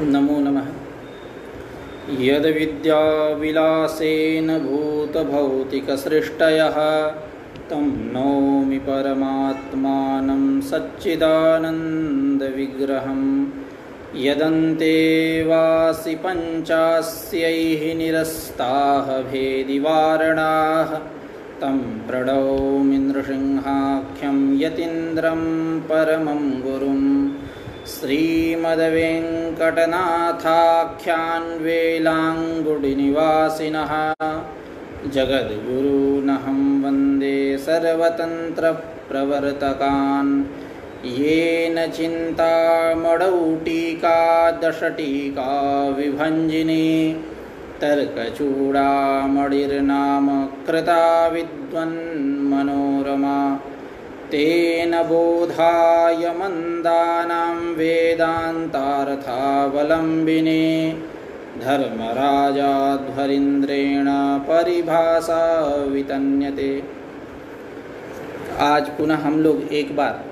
नमो नमः। यद्विद्याविलासेन भूतभौतिकसृष्टयः तं नौमि परमात्मानं सच्चिदानन्दविग्रहं। यदन्ते वासि पञ्चास्यैः निरस्ताः भेदिवारणाः तं प्रणौमि नृसिंहाख्यं यतीन्द्रं परमं गुरुं। श्रीमद्वेङ्कटनाथाख्यान् वेलाङ्गुडिनिवासिनः जगद्गुरूनहं वन्दे सर्वतन्त्रप्रवर्तकान्। येन चिन्तामणौ टीका दशटीका विभञ्जिनी तर्कचूडामणिर्नाम कृता विद्वन्मनोरमा। तेन बोधाय मन्दानां वेदान्तार्थावलम्बिने धर्मराजाध्वरीन्द्रेण परिभाषा वितन्यते। आज पुनः हम लोग एक बार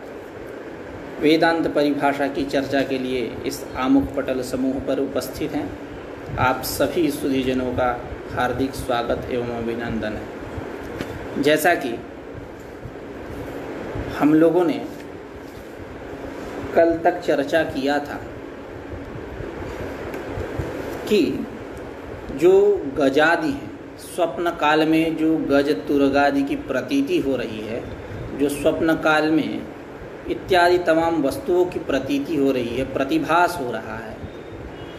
वेदांत परिभाषा की चर्चा के लिए इस आमुख पटल समूह पर उपस्थित हैं। आप सभी सुधीजनों का हार्दिक स्वागत एवं अभिनंदन है। जैसा कि हम लोगों ने कल तक चर्चा किया था कि जो गजादि हैं, स्वप्न काल में जो गज तुरगादि की प्रतीति हो रही है, जो स्वप्न काल में इत्यादि तमाम वस्तुओं की प्रतीति हो रही है, प्रतिभास हो रहा है,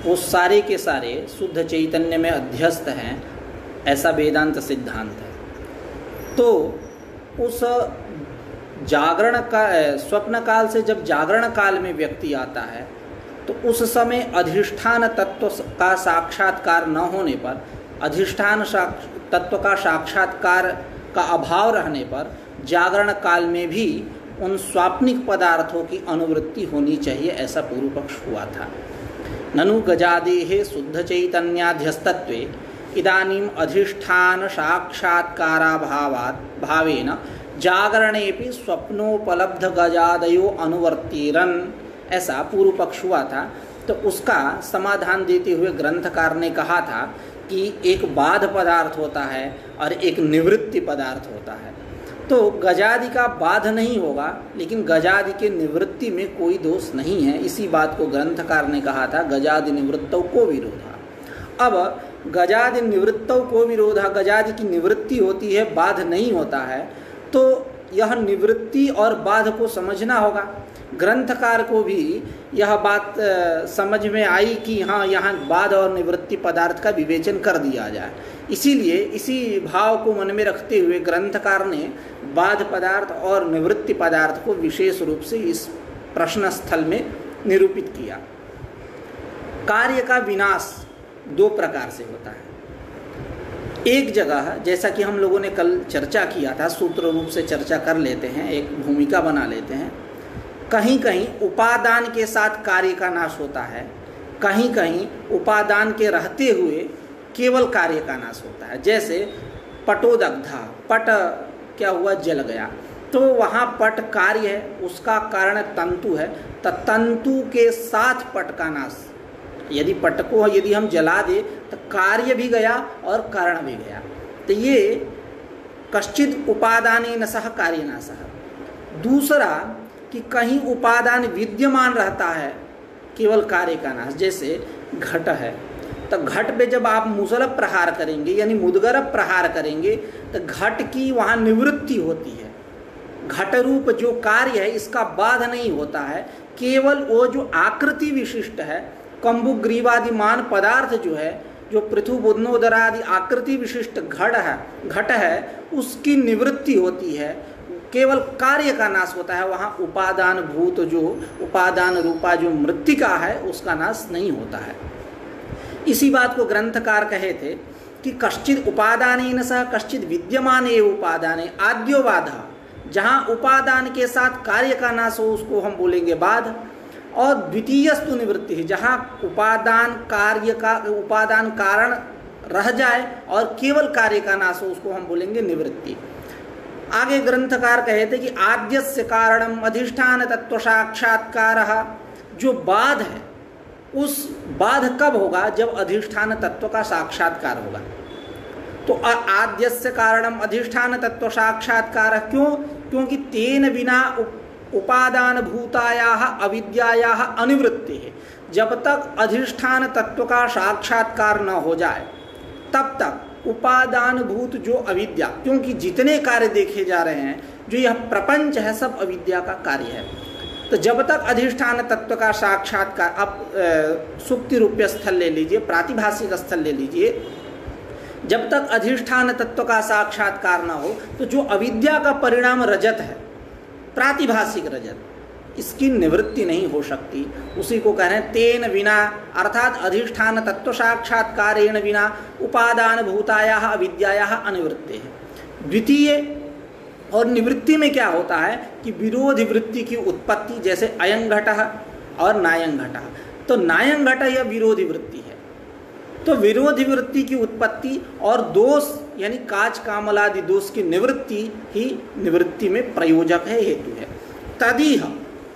वो सारे के सारे शुद्ध चैतन्य में अध्यस्त हैं, ऐसा वेदांत सिद्धांत है। तो उस जागरण का स्वप्न काल से जब जागरण काल में व्यक्ति आता है तो उस समय अधिष्ठान तत्व का साक्षात्कार न होने पर, अधिष्ठान तत्व का साक्षात्कार का अभाव रहने पर जागरण काल में भी उन स्वाप्निक पदार्थों की अनुवृत्ति होनी चाहिए, ऐसा पूर्व पक्ष हुआ था। ननु गजादेः शुद्ध चैतन्याध्यस्तत्वे इदानीम अधिष्ठान साक्षात्काराभावात् भावेन जागरणेपि स्वप्नोपलब्ध गजादयो अनुवर्तिरन, ऐसा पूर्व पक्ष हुआ था। तो उसका समाधान देते हुए ग्रंथकार ने कहा था कि एक बाध पदार्थ होता है और एक निवृत्ति पदार्थ होता है। तो गजादि का बाध नहीं होगा, लेकिन गजादि के निवृत्ति में कोई दोष नहीं है। इसी बात को ग्रंथकार ने कहा था, गजादि निवृत्तौ को विरोधा। अब गजादि निवृत्तौ को विरोधा, गजादि की निवृत्ति होती है, बाध नहीं होता है। तो यह निवृत्ति और बाध को समझना होगा। ग्रंथकार को भी यह बात समझ में आई कि हाँ, यहाँ बाध और निवृत्ति पदार्थ का विवेचन कर दिया जाए। इसीलिए इसी भाव को मन में रखते हुए ग्रंथकार ने बाध पदार्थ और निवृत्ति पदार्थ को विशेष रूप से इस प्रश्न स्थल में निरूपित किया। कार्य का विनाश दो प्रकार से होता है। एक जगह, जैसा कि हम लोगों ने कल चर्चा किया था, सूत्र रूप से चर्चा कर लेते हैं, एक भूमिका बना लेते हैं। कहीं कहीं उपादान के साथ कार्य का नाश होता है, कहीं कहीं उपादान के रहते हुए केवल कार्य का नाश होता है। जैसे पटोदग्धा, पट क्या हुआ, जल गया, तो वहाँ पट कार्य है, उसका कारण तंतु है, तो तंतु के साथ पट का नाश। यदि पट को यदि हम जला दे तो कार्य भी गया और कारण भी गया। तो ये कश्चित उपादानेन सह कार्यनाशः। दूसरा कि कहीं उपादान विद्यमान रहता है, केवल कार्य का नाश। जैसे घट है, तो घट पे जब आप मुसल प्रहार करेंगे यानी मुदगर प्रहार करेंगे तो घट की वहाँ निवृत्ति होती है। घट रूप जो कार्य है इसका बाध नहीं होता है, केवल वो जो आकृति विशिष्ट है, कंबुग्रीवादिमान पदार्थ जो है, जो पृथु बुधनोदरादि आकृति विशिष्ट घट है, उसकी निवृत्ति होती है, केवल कार्य का नाश होता है। वहाँ उपादान भूत जो उपादान रूपा जो मृत्तिका है उसका नाश नहीं होता है। इसी बात को ग्रंथकार कहे थे कि कश्चित उपादानेन सह कश्चित विद्यमाने उपादाने आद्योबाधा। जहाँ उपादान के साथ कार्य का नाश हो उसको हम बोलेंगे बाध, और द्वितीयस्तु निवृत्ति है, जहाँ उपादान कारण रह जाए और केवल कार्य का नाश हो उसको हम बोलेंगे निवृत्ति। आगे ग्रंथकार कहे थे कि आद्यस्य कारणम अधिष्ठान तत्व साक्षात्कारः, जो बाध है उस बाध कब होगा? जब अधिष्ठान तत्व का साक्षात्कार होगा। तो आद्यस्य कारणम अधिष्ठान तत्व साक्षात्कार। क्यों? क्योंकि तेन बिना उपादान भूतायाः अविद्यायाः अनिवृत्ति है। जब तक अधिष्ठान तत्व का साक्षात्कार न हो जाए तब तक उपादान भूत जो अविद्या, क्योंकि जितने कार्य देखे जा रहे हैं, जो यह प्रपंच है, सब अविद्या का कार्य है। तो जब तक अधिष्ठान तत्व का साक्षात्कार, आप सुक्ति रूपीय स्थल ले लीजिए, प्रातिभाषिक स्थल ले लीजिए, जब तक अधिष्ठान तत्व का साक्षात्कार ना हो तो जो अविद्या का परिणाम रजत है, प्रातिभाषिक रजत, इसकी निवृत्ति नहीं हो सकती। उसी को कह रहे हैं तेन बिना, अर्थात अधिष्ठान तत्व साक्षात्कारेण बिना उपादान भूतायाः अविद्यायाः अनिवृत्ति है। द्वितीय और निवृत्ति में क्या होता है कि विरोधी वृत्ति की उत्पत्ति, जैसे अयं घटः और नायं घटः। तो नायं घटः यह विरोधी वृत्ति है, तो विरोधी वृत्ति की उत्पत्ति और दोष यानी काच कामलादि दोष की निवृत्ति ही निवृत्ति में प्रयोजक है, हेतु है। तदीह,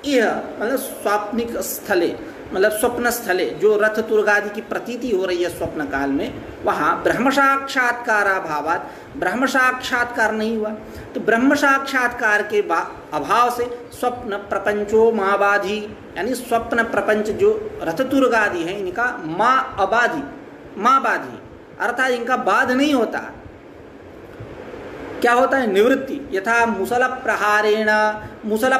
यह मतलब स्वाप्निक स्थले, मतलब स्वप्न स्थले, जो रथ तुर्गादि की प्रतीति हो रही है स्वप्न काल में, वहाँ ब्रह्म साक्षात्काराभावात्, ब्रह्म साक्षात्कार नहीं हुआ, तो ब्रह्म साक्षात्कार के अभाव से स्वप्न प्रपंचो माँ बाधी, यानी स्वप्न प्रपंच जो रथ तुर्गादि है इनका माँ अबाधी, माँ बाधी, अर्थात इनका बाध नहीं होता। क्या होता है? निवृत्ति। यथा मुसल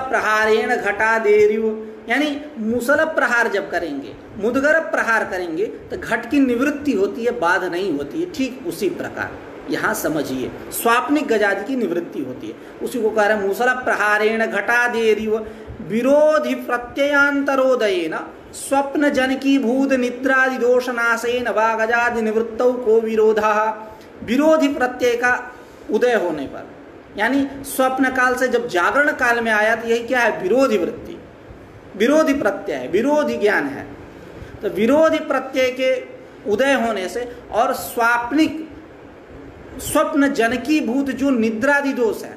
प्रहारेण घटादेरिव, यानी मुसल प्रहार जब करेंगे, मुदगर प्रहार करेंगे तो घट की निवृत्ति होती है, बाध नहीं होती है। ठीक उसी प्रकार यहाँ समझिए स्वाप्निक गजादि की निवृत्ति होती है। उसी को कह रहे हैं मुसल प्रहारेण घटादेरिव विरोधि प्रत्ययांतरोदयेन स्वप्न जनकी भूत निद्रादि दोषनाशेन वा गजादि निवृत्तौ को विरोधः। विरोधी प्रत्यय का उदय होने पर, यानी स्वप्न काल से जब जागरण काल में आया तो यही क्या है? विरोधी वृत्ति, विरोधी प्रत्यय है, विरोधी ज्ञान है। तो विरोधी प्रत्यय के उदय होने से और स्वाप्निक स्वप्न जनकी भूत जो निद्रादि दोष है,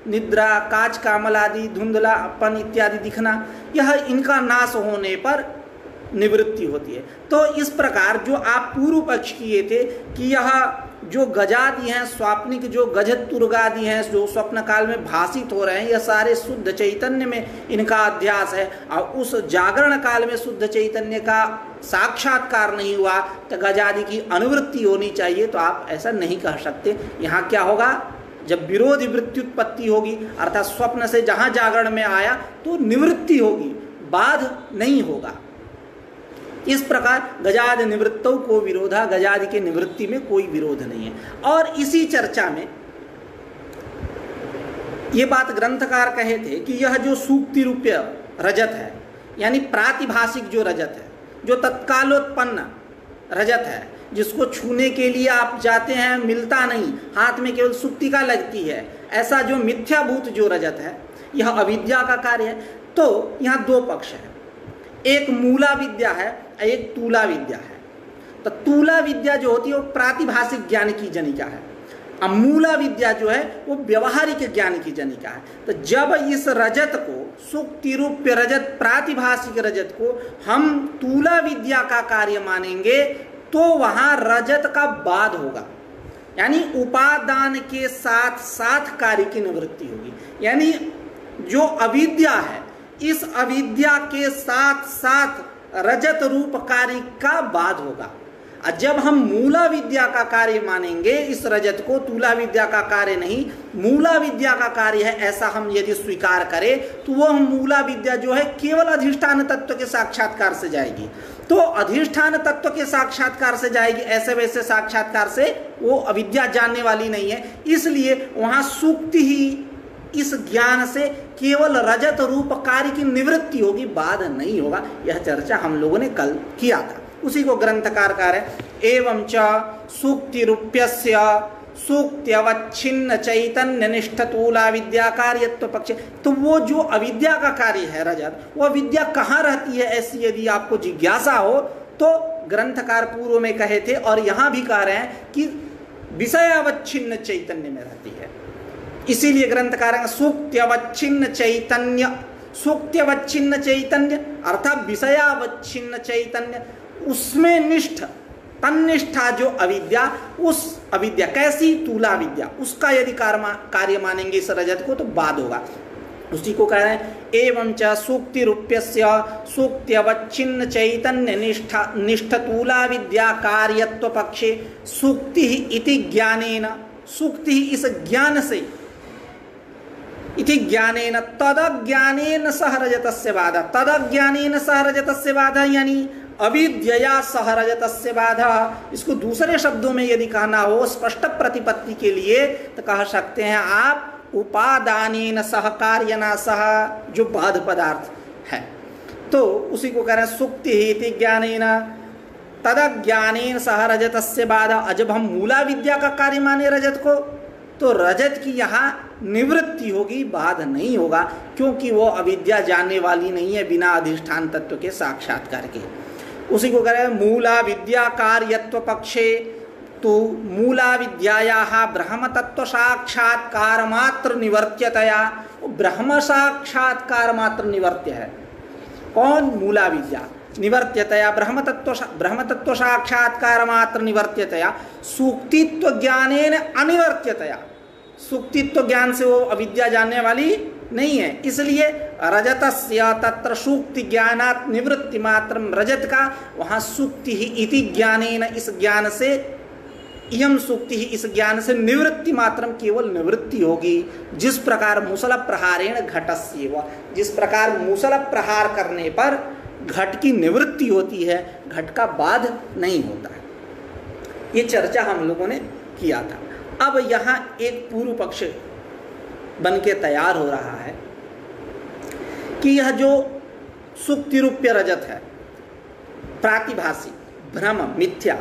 निद्रा, काच कामल आदि, धुंधलापन इत्यादि दिखना, यह इनका नाश होने पर निवृत्ति होती है। तो इस प्रकार जो आप पूर्व पक्ष किए थे कि यह जो गजादि हैं, स्वाप्निक जो गजत तुर्गादि हैं, जो स्वप्न काल में भाषित हो रहे हैं, यह सारे शुद्ध चैतन्य में इनका अध्यास है, और उस जागरण काल में शुद्ध चैतन्य का साक्षात्कार नहीं हुआ तो गजादि की अनुवृत्ति होनी चाहिए। तो आप ऐसा नहीं कह सकते। यहाँ क्या होगा? जब विरोधी वृत्ति उत्पत्ति होगी, अर्थात स्वप्न से जहाँ जागरण में आया तो निवृत्ति होगी, बाध नहीं होगा। इस प्रकार गजादि निवृत्तों को विरोधा, गजादि के निवृत्ति में कोई विरोध नहीं है। और इसी चर्चा में ये बात ग्रंथकार कहे थे कि यह जो सूक्ति रूपीय रजत है, यानी प्रातिभाषिक जो रजत है, जो तत्कालोत्पन्न रजत है, जिसको छूने के लिए आप जाते हैं मिलता नहीं, हाथ में केवल सुक्तिका लगती है, ऐसा जो मिथ्याभूत जो रजत है, यह अविद्या का कार्य है। तो यहाँ दो पक्ष है, एक मूला विद्या है, एक तूला विद्या है। तो तूला विद्या जो होती है वो प्रातिभाषिक ज्ञान की जनिका है, और मूला विद्या जो है वो व्यवहारिक ज्ञान की जनिका है। तो जब इस रजत को, सुक्ति रूप्य रजत, प्रातिभाषिक रजत को हम तूला विद्या का कार्य मानेंगे तो वहां रजत का बाध होगा, यानी उपादान के साथ साथ कार्य की निवृत्ति होगी। यानी जो अविद्या है, इस अविद्या के साथ साथ रजत रूप कार्य का बाध होगा। और जब हम मूला विद्या का कार्य मानेंगे इस रजत को, तूला विद्या का कार्य नहीं, मूला विद्या का कार्य है, ऐसा हम यदि स्वीकार करें तो वह मूला विद्या जो है केवल अधिष्ठान तत्व के साक्षात्कार से जाएगी। तो अधिष्ठान तत्व के साक्षात्कार से जाएगी, ऐसे वैसे साक्षात्कार से वो अविद्या जानने वाली नहीं है। इसलिए वहां सूक्ति ही इस ज्ञान से केवल रजत रूप कार्य की निवृत्ति होगी, बाध नहीं होगा। यह चर्चा हम लोगों ने कल किया था। उसी को ग्रंथकार कह रहे एवं च सूक्ति रूप्यस्य सूक्त्यवच्छिन्न चैतन्य निष्ठ तूला विद्या कार्यत्व पक्ष। तो वो जो अविद्या का कार्य है रजत, वो विद्या कहाँ रहती है, ऐसी यदि आपको जिज्ञासा हो तो ग्रंथकार पूर्व में कहे थे और यहाँ भी कह रहे हैं कि विषय अवच्छिन्न चैतन्य में रहती है। इसीलिए ग्रंथकार सूक्त्यवच्छिन्न चैतन्य सूक्त्यवच्छिन्न चैतन्य अर्थात विषयावच्छिन्न चैतन्य, उसमें निष्ठ तन्निष्ठा जो अविद्या, उस अविद्या कैसी, तूला विद्या, उसका यदि कार्य मानेंगे इस रजत को तो बाद होगा। उसी को कह रहे हैं एवं च सूक्ति रूप्यस्य सूक्त्यवच्छिन्न चैतन्य निष्ठ तूला विद्या कार्यत्व पक्षे सूक्ति इति ज्ञानेन, सूक्ति इस ज्ञान से, इति ज्ञानेन तदज्ञानेन सह रजतस्य बाधा, तदज्ञानेन सह रजतस्य बाधा यानी अविद्यया सह रजतस्य बाधा। इसको दूसरे शब्दों में यदि कहना हो स्पष्ट प्रतिपत्ति के लिए तो कह सकते हैं आप उपादानेन सह कार्यना सह, जो बाध पदार्थ है। तो उसी को कह रहे हैं सुक्ति इति ज्ञानेन तदज्ञानेन सह रजतस्य बाधा। जब हम मूला विद्या का कार्य माने रजत को तो रजत की यहाँ निवृत्ति होगी, बाध नहीं होगा, क्योंकि वो अविद्या जानने वाली नहीं है बिना अधिष्ठान तत्व के साक्षात्कार के। उसी को कह रहे हैं मूला विद्या कार्यत्व पक्षे, तो मूला विद्यायाः ब्रह्म तत्व साक्षात्कार मात्र निवर्त्यतया, ब्रह्म साक्षात्कार मात्र निवर्त्य है। कौन? मूला विद्या। निवर्त्यतया ब्रह्म तत्व साक्षात्कार मात्र निवर्त्यतया सूक्तित्व ज्ञानेन अनिवर्त्यतया, सूक्तित्व ज्ञान से वो अविद्या जानने वाली नहीं है, इसलिए रजतस्य तत्र सूक्ति ज्ञानात् निवृत्ति मात्रम, रजत का वहाँ सूक्ति ही इति ज्ञानेन, इस ज्ञान से, इयम सूक्ति ही इस ज्ञान से निवृत्ति मात्रम, केवल निवृत्ति होगी। जिस प्रकार मुसल प्रहारेण घटस्येव, जिस प्रकार मुसल प्रहार करने पर घट की निवृत्ति होती है, घट का बाध नहीं होता है। ये चर्चा हम लोगों ने किया था। अब यहाँ एक पूर्व पक्ष बन के तैयार हो रहा है कि यह जो सुक्ति रूप्य रजत है, प्रातिभासी भ्रम मिथ्या,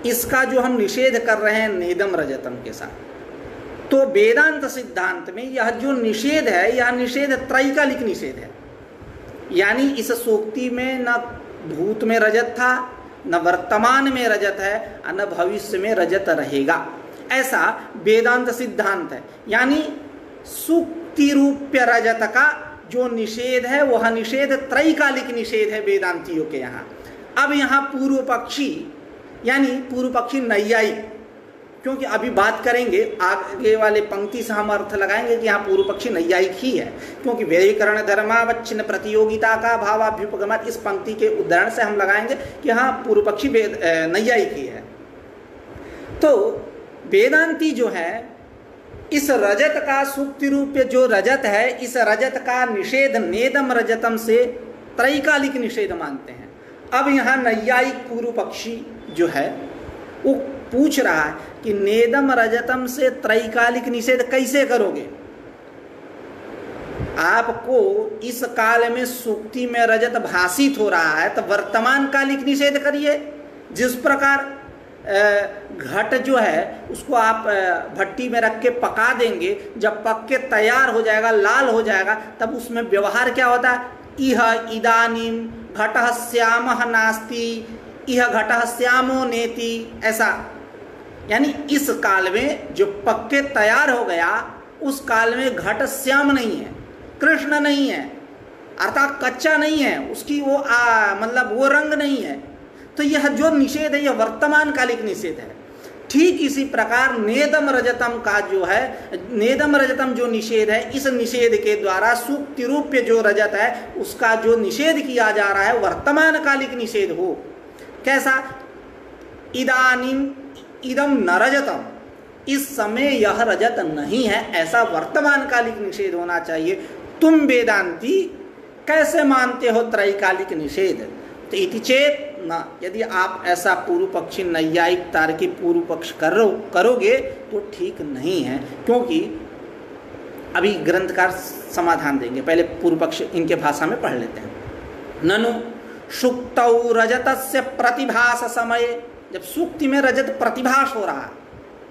इसका जो हम निषेध कर रहे हैं नेदम रजतम के साथ, तो वेदांत सिद्धांत में यह जो निषेध है, यह निषेध त्रैकालिक निषेध है। यानी इस सूक्ति में न भूत में रजत था, न वर्तमान में रजत है, न भविष्य में रजत रहेगा, ऐसा वेदांत सिद्धांत है। यानी सूक्ति रूप्य रजत का जो निषेध है वह निषेध त्रैकालिक निषेध है वेदांतियों के यहाँ। अब यहाँ पूर्व पक्षी यानी पूर्व पक्षी नैयायिक, क्योंकि अभी बात करेंगे आगे वाले पंक्ति से हम अर्थ लगाएंगे कि यहाँ पूर्व पक्षी नैयायिक ही है, क्योंकि वैयाकरण धर्मावच्छिन्न प्रतियोगिता का भावाभ्युपगमन, इस पंक्ति के उदाहरण से हम लगाएंगे कि यहाँ पूर्व पक्षी नैयायिक ही है। तो वेदांती जो है इस रजत का सूक्ति रूप जो रजत है, इस रजत का निषेध नेदम रजतम से त्रैकालिक निषेध मानते हैं। अब यहाँ नैयायिक पूर्व पक्षी जो है वो पूछ रहा है कि नेदम रजतम से त्रैकालिक निषेध कैसे करोगे? आपको इस काल में सुक्ति में रजत भाषित हो रहा है तो वर्तमान कालिक निषेध करिए। जिस प्रकार घट जो है उसको आप भट्टी में रख के पका देंगे, जब पक के तैयार हो जाएगा, लाल हो जाएगा, तब उसमें व्यवहार क्या होता है? इह इदानीम घटः श्यामः नास्ति, इह घटः श्यामो नेति, ऐसा। यानी इस काल में जो पक के तैयार हो गया उस काल में घट श्याम नहीं है, कृष्ण नहीं है, अर्थात कच्चा नहीं है, उसकी वो मतलब वो रंग नहीं है। तो यह जो निषेध है यह वर्तमान कालिक निषेध है। ठीक इसी प्रकार नेदम रजतम का जो है, नेदम रजतम जो निषेध है, इस निषेध के द्वारा सूक्ति रूप्य जो रजत है उसका जो निषेध किया जा रहा है वर्तमान कालिक निषेध हो। कैसा? इदानीम इदम न रजतम, इस समय यह रजत नहीं है, ऐसा वर्तमान कालिक निषेध होना चाहिए। तुम वेदांती कैसे मानते हो त्रैकालिक निषेध? तो इति चेत न, यदि आप ऐसा पूर्व पक्षी नैयायिक तार्किक पूर्व पक्ष करोगे तो ठीक नहीं है, क्योंकि अभी ग्रंथकार समाधान देंगे। पहले पूर्व पक्ष इनके भाषा में पढ़ लेते हैं। ननु सुक्तौ रजतस्य प्रतिभास समय, जब सूक्ति में रजत प्रतिभास हो रहा है,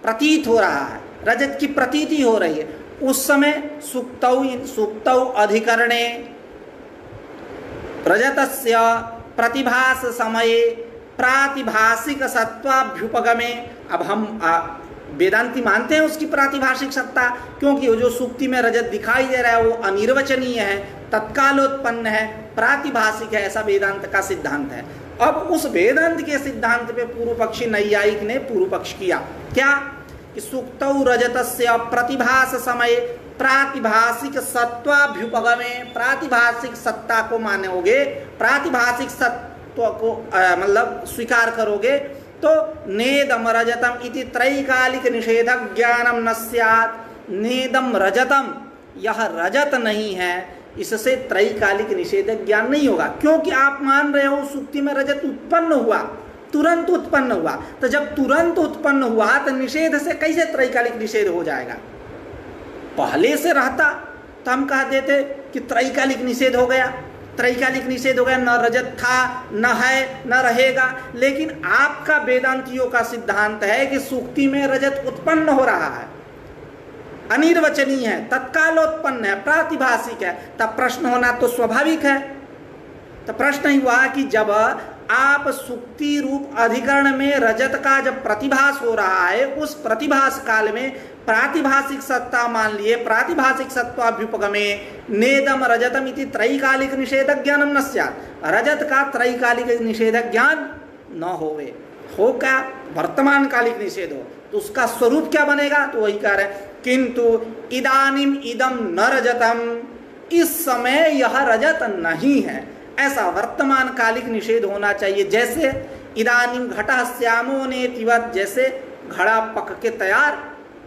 प्रतीत हो रहा है, रजत की प्रतीति हो रही है, उस समय सुक्तौ अधिकरणे रजतस्य प्रतिभास समय प्रातिभाषिक सत्वाभ्युपगमे। अब हम वेदांती मानते हैं उसकी प्रातिभाषिक सत्ता, क्योंकि वो जो सूक्ति में रजत दिखाई दे रहा है वो अनिर्वचनीय है, तत्कालोत्पन्न है, प्रातिभाषिक है, ऐसा वेदांत का सिद्धांत है। अब उस वेदांत के सिद्धांत पे पूर्व पक्षी नैयायिक ने पूर्व पक्ष किया क्या कि सुक्तौ रजतस्य प्रतिभास समय प्रातिभाषिक सत्वाभ्युपगमे, प्रातिभाषिक सत्ता को मानोगे, प्रातिभाषिक सत्व को मतलब स्वीकार करोगे तो नेदम रजतम इति त्रैकालिक निषेधक ज्ञानम न स्यात्। नेदम रजतम, यह रजत नहीं है, इससे त्रैकालिक निषेधक ज्ञान नहीं होगा, क्योंकि आप मान रहे हो सुक्ति में रजत उत्पन्न हुआ, तुरंत उत्पन्न हुआ। तो जब तुरंत उत्पन्न हुआ तो निषेध से कैसे त्रैकालिक निषेध हो जाएगा? पहले से रहता तो हम कह देते कि त्रैकालिक निषेध हो गया, त्रैकालिक निषेध हो गया, न रजत था, न है, न रहेगा। लेकिन आपका वेदांतियों का सिद्धांत है कि सुक्ति में रजत उत्पन्न हो रहा है, अनिर्वचनीय है, तत्कालोत्पन्न है, प्रातिभाषिक है, तब प्रश्न होना तो स्वाभाविक है। तो प्रश्न ही हुआ कि जब आप सुक्ति रूप अधिकरण में रजत का जब प्रतिभास हो रहा है, उस प्रतिभास काल में प्रातिभाषिक सत्ता मान लिए, प्रातिभाषिक सत्वाभ्युपगमे नेदम रजतम इति त्रैकालिक निषेधक ज्ञानम न स्यात्। रजत का त्रैकालिक निषेधक ज्ञान न होवे, हो क्या वर्तमान कालिक निषेध हो, तो उसका स्वरूप क्या बनेगा? तो वही कह रहे हैं किंतु इदानीम इदम न रजतम, इस समय यह रजत नहीं है, ऐसा वर्तमान कालिक निषेध होना चाहिए। जैसे इदानीम घटः श्यामो नेतिवत, जैसे घड़ा पक के तैयार,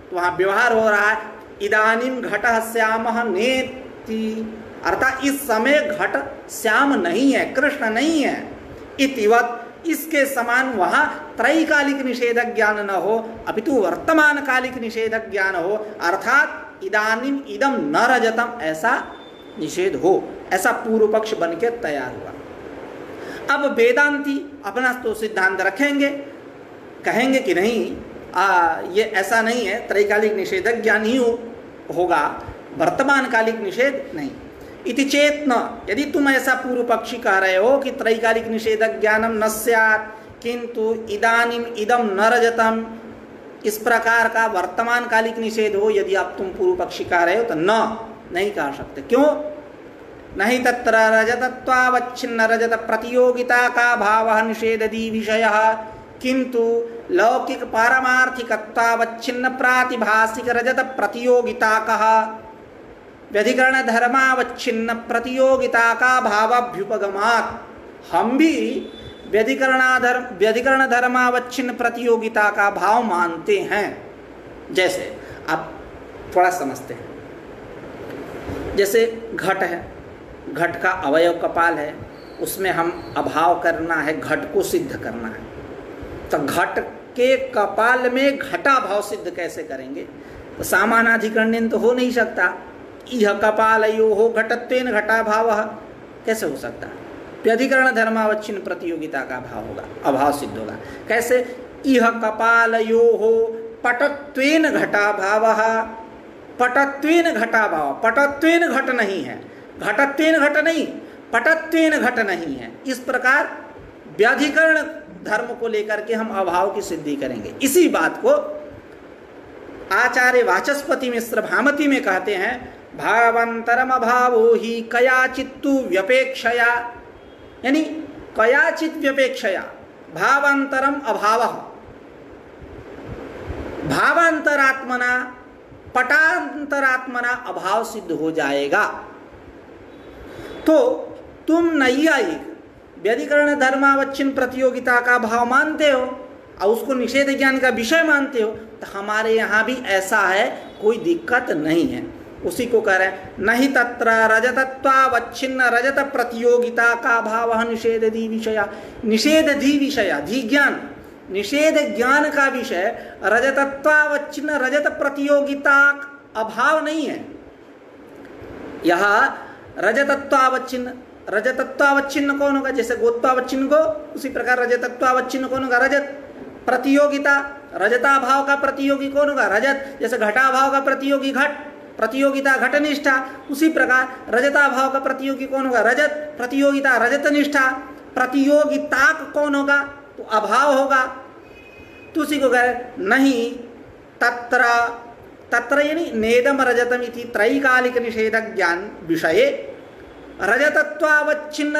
तो वहाँ व्यवहार हो रहा है इदानीम घटः श्यामः नेति, अर्थात इस समय घट श्याम नहीं है, कृष्ण नहीं है। इतिवत, इसके समान वहाँ त्रैकालिक निषेधक ज्ञान न हो, अपितु वर्तमान कालिक निषेधक ज्ञान हो, अर्थात इदानीम इदम न रजतम, ऐसा निषेध हो, ऐसा पूर्व पक्ष बन के तैयार हुआ। अब वेदांती अपना तो सिद्धांत रखेंगे, कहेंगे कि नहीं ये ऐसा नहीं है, त्रैकालिक निषेधक ज्ञान ही होगा, वर्तमान कालिक निषेध नहीं। इति चेत न, यदि तुम ऐसा पूर्व पक्षी कह रहे हो कि त्रैकालिक निषेधक ज्ञानम न स्यात् किंतु इदानीम इदम न रजतम, इस प्रकार का वर्तमान कालिक निषेध हो, यदि आप तुम पूर्व पक्षी कह रहे हो तो नहीं कह सकते। क्यों? नहीं तत्र रजतत्वावच्छिन्न रजत प्रतियोगिता का भावः निषेधदी विषयः किंतु लौकिक पारमार्थिकत्वावच्छिन्न प्रातिभाषिक रजत प्रतियोगिता कः व्यधिकरण धर्मावच्छिन्न प्रतियोगिता का भावाभ्युपगमात्। हम भी व्यधिकरण धर्मावच्छिन्न प्रतियोगिता का भाव मानते हैं। जैसे आप थोड़ा समझते हैं, जैसे घट है, घट का अवयव कपाल है, उसमें हम अभाव करना है, घट को सिद्ध करना है, तो घट के कपाल में घटा भाव सिद्ध कैसे करेंगे? तो सामानाधिकरण तो हो नहीं सकता। इह कपालयो हो घटत्वेन घटा भाव, कैसे हो सकता? व्यधिकरण धर्मावच्छिन्न प्रतियोगिता का भाव होगा, अभाव सिद्ध होगा। कैसे? इह कपालयो हो पटत्वेन घटा भाव, पटत्वेन घटा भाव, पटत्वेन घट नहीं है, घटत्वेन घट नहीं, पटत्वेन घट नहीं है। इस प्रकार व्याधिकरण धर्म को लेकर के हम अभाव की सिद्धि करेंगे। इसी बात को आचार्य वाचस्पति मिश्र भामती में कहते हैं, भावांतरम अभावो ही कयाचित्तु व्यपेक्षया, यानी कयाचित व्यपेक्षया भावांतरम अभावः, भावांतरात्मना पटांतरात्मना अभाव सिद्ध हो जाएगा। तो तुम नैयायिक व्यधिकरण धर्मावच्छिन्न प्रतियोगिता का भाव मानते हो और उसको निषेध ज्ञान का विषय मानते हो, तो हमारे यहाँ भी ऐसा है, कोई दिक्कत नहीं है। उसी को कह रहे हैं नहीं तत्र रजतत्वावच्छिन्न रजत प्रतियोगिता का भाव निषेधधी विषय, निषेधधी विषय, धी ज्ञान, निषेध ज्ञान का विषय रजतत्वावच्छिन्न रजत प्रतियोगिता अभाव नहीं है। यह रजतत्वावच्छिन्न, रजतत्वावच्छिन्न कौन होगा? जैसे गोत्वावच्छिन्न को, उसी प्रकार रजतत्वावच्छिन्न कौन होगा? रजत प्रतियोगिता, रजताभाव का प्रतियोगी कौन होगा? रजत। जैसे घटाभाव का प्रतियोगी घट, प्रतियोगिता घटनिष्ठा, उसी प्रकार रजताभाव का प्रतियोगी कौन होगा? रजत, प्रतियोगिता रजतनिष्ठा, प्रतियोगिता कौन होगा? तो अभाव होगा। तो उसी को कह नहीं तत्र, तत्र यानी नेदम रजतम इति त्रैकालिक निषेध ज्ञान विषये रजतत्वावच्छिन्न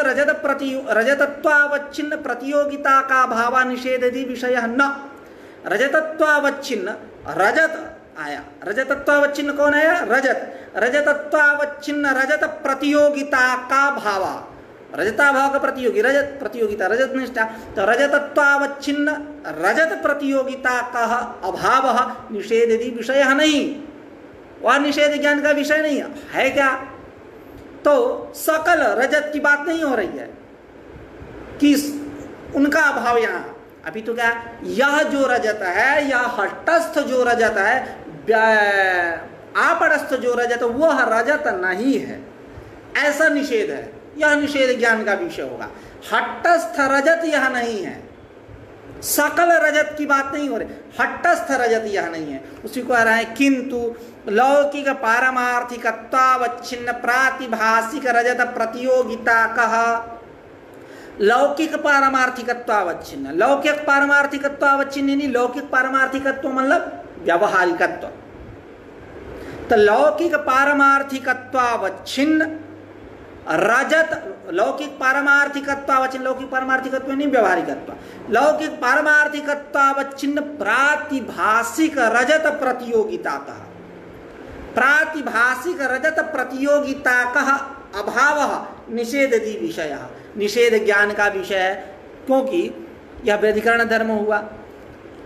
रजतत्वावच्छिन्न प्रतियोगिता का भाव निषेधि विषय न। रजतत्वावच्छिन्न, रजत आया, रजतत्वावच्छिन्न कौन आया? रजत। रजतत्वावच्छिन्न रजत प्रतियोगिता का भाव, रजता भाव का प्रतियोगी, रजत प्रतियोगिता, रजत निष्ठा, तो रजतत्वावच्छिन्न रजत प्रतियोगिता का अभाव निषेधि विषय नहीं, वह निषेध ज्ञान का विषय नहीं है। क्या? तो सकल रजत की बात नहीं हो रही है कि उनका अभाव यहाँ, अभी तो क्या, यह जो रजत है, यह हटस्थ जो रजत है, आपड़स्थ जो रजत, वह रजत नहीं है, ऐसा निषेध है। यह निषेध ज्ञान का विषय होगा। हटस्थ रजत यह नहीं है, सकल रजत की बात नहीं हो रही, हटस्थ रजत यह नहीं है। उसी को आ रहा है किंतु लौकिक पारमार्थिकत्वावच्छिन्न प्रातिभाषिक रजत प्रतियोगिता कह। लौकिक पारमार्थिकत्वावच्छिन्न, लौकिक पारमार्थिकत्वावच्छिन्न यानी लौकिक पारमार्थिकत्व मतलब व्यावहारिकत्व। तो लौकिक पारमार्थिकत्वावच्छिन्न रजत, लौकिक पारमार्थिकत्वावच्छिन्न, लौकिक पारमार्थिकत्व नहीं व्यावहारिकत्व, लौकिक पारमार्थिकत्वावच्छिन्न प्रातिभाषिक रजत प्रतियोगिता का, प्रातिभाषिक रजत प्रतियोगिता का अभाव निषेधि विषय, निषेध ज्ञान का विषय है। क्योंकि यह व्यधिकरण धर्म हुआ,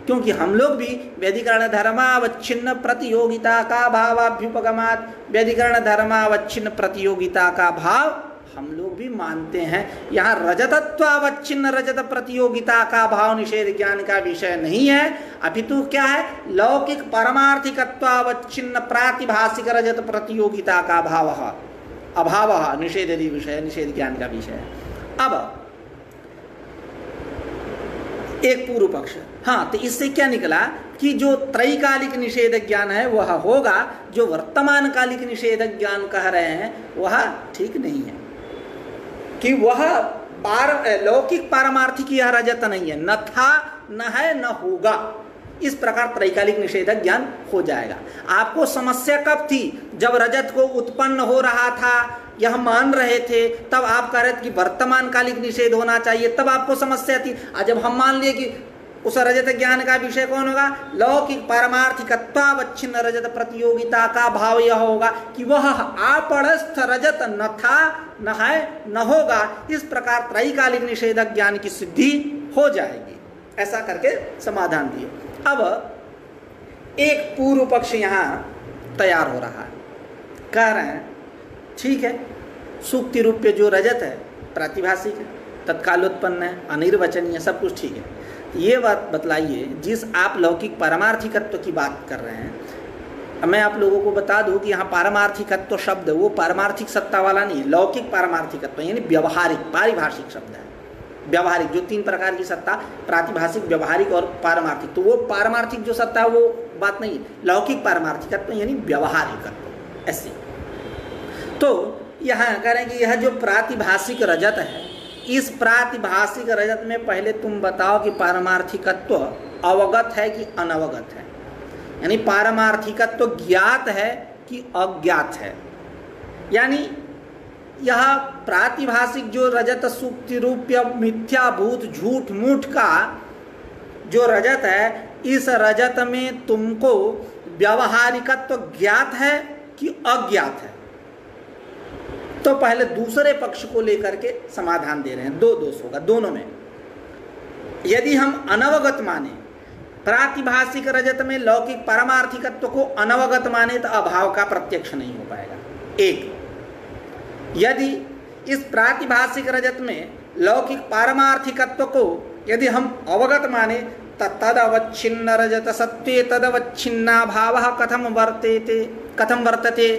क्योंकि हम लोग भी व्यधिकरण धर्मावच्छिन्न प्रतियोगिता का भावाभ्युपगमात्, व्यधिकरण धर्मावच्छिन्न प्रतियोगिता का भाव हम लोग भी मानते हैं। यहाँ रजतत्वावच्छिन्न रजत प्रतियोगिता का भाव निषेध ज्ञान का विषय नहीं है, अपितु क्या है? लौकिक परमार्थिकत्वावच्छिन्न प्रातिभाषिक रजत प्रतियोगिता का भाव अभाव निषेध विषय, निषेध ज्ञान का विषय है। अब एक पूर्व पक्ष, हाँ, तो इससे क्या निकला कि जो त्रैकालिक निषेध ज्ञान है वह होगा, जो वर्तमान कालिक निषेध ज्ञान कह रहे हैं वह ठीक नहीं है, कि वह लौकिक पारमार्थिक यह रजत नहीं है, न था, न है, न होगा। इस प्रकार त्रैकालिक निषेध ज्ञान हो जाएगा। आपको समस्या कब थी? जब रजत को उत्पन्न हो रहा था, यह मान रहे थे, तब आप कह रहे थे कि वर्तमान कालिक निषेध होना चाहिए, तब आपको समस्या थी। और जब हम मान लिए कि उस रजत ज्ञान का विषय कौन होगा? लौकिक पारमार्थिकत्वावच्छिन्न रजत प्रतियोगिता का भाव यह होगा कि वह आपड़स्थ रजत न था, न है, न होगा। इस प्रकार त्रैकालिक निषेध ज्ञान की सिद्धि हो जाएगी। ऐसा करके समाधान दिए। अब एक पूर्व पक्ष यहाँ तैयार हो रहा है, कह रहे हैं ठीक है, सूक्ति रूप्य जो रजत है प्रातिभाषिक है, तत्काल उत्पन्न है, अनिर्वचनीय, सब कुछ ठीक है। ये बात बतलाइए, जिस आप लौकिक पारमार्थिकत्व की बात कर रहे हैं, मैं आप लोगों को बता दूं कि यहाँ पारमार्थिकत्व शब्द वो पारमार्थिक सत्ता वाला नहीं है, लौकिक पारमार्थिकत्व यानी व्यवहारिक पारिभाषिक शब्द है। व्यवहारिक जो तीन प्रकार की सत्ता, प्रातिभाषिक, व्यवहारिक और पारमार्थिक, तो वो पारमार्थिक जो सत्ता है वो बात नहीं है। लौकिक पारमार्थिकत्व यानी व्यवहारिकत्व ऐसे। तो यहाँ कह रहे हैं कि यह जो प्रातिभाषिक रजत है, इस प्रातिभाषिक रजत में पहले तुम बताओ कि पारमार्थिकत्व अवगत है कि अनवगत है, यानी पारमार्थिकत्व ज्ञात है कि अज्ञात है। यानी यह प्रातिभाषिक जो रजत सूक्ति रूप्य मिथ्याभूत झूठ मूठ का जो रजत है, इस रजत में तुमको व्यवहारिकत्व ज्ञात है कि अज्ञात है। तो पहले दूसरे पक्ष को लेकर के समाधान दे रहे हैं। दो दोष होगा दोनों में। यदि हम अनवगत माने, प्रातिभाषिक रजत में लौकिक पारमार्थिकत्व को अनवगत माने तो अभाव का प्रत्यक्ष नहीं हो पाएगा। एक, यदि इस प्रातिभाषिक रजत में लौकिक पारमार्थिकत्व को यदि हम अवगत माने तदवच्छिन्न रजत सत्वे तदवच्छिन्ना भावः कथम वर्तते,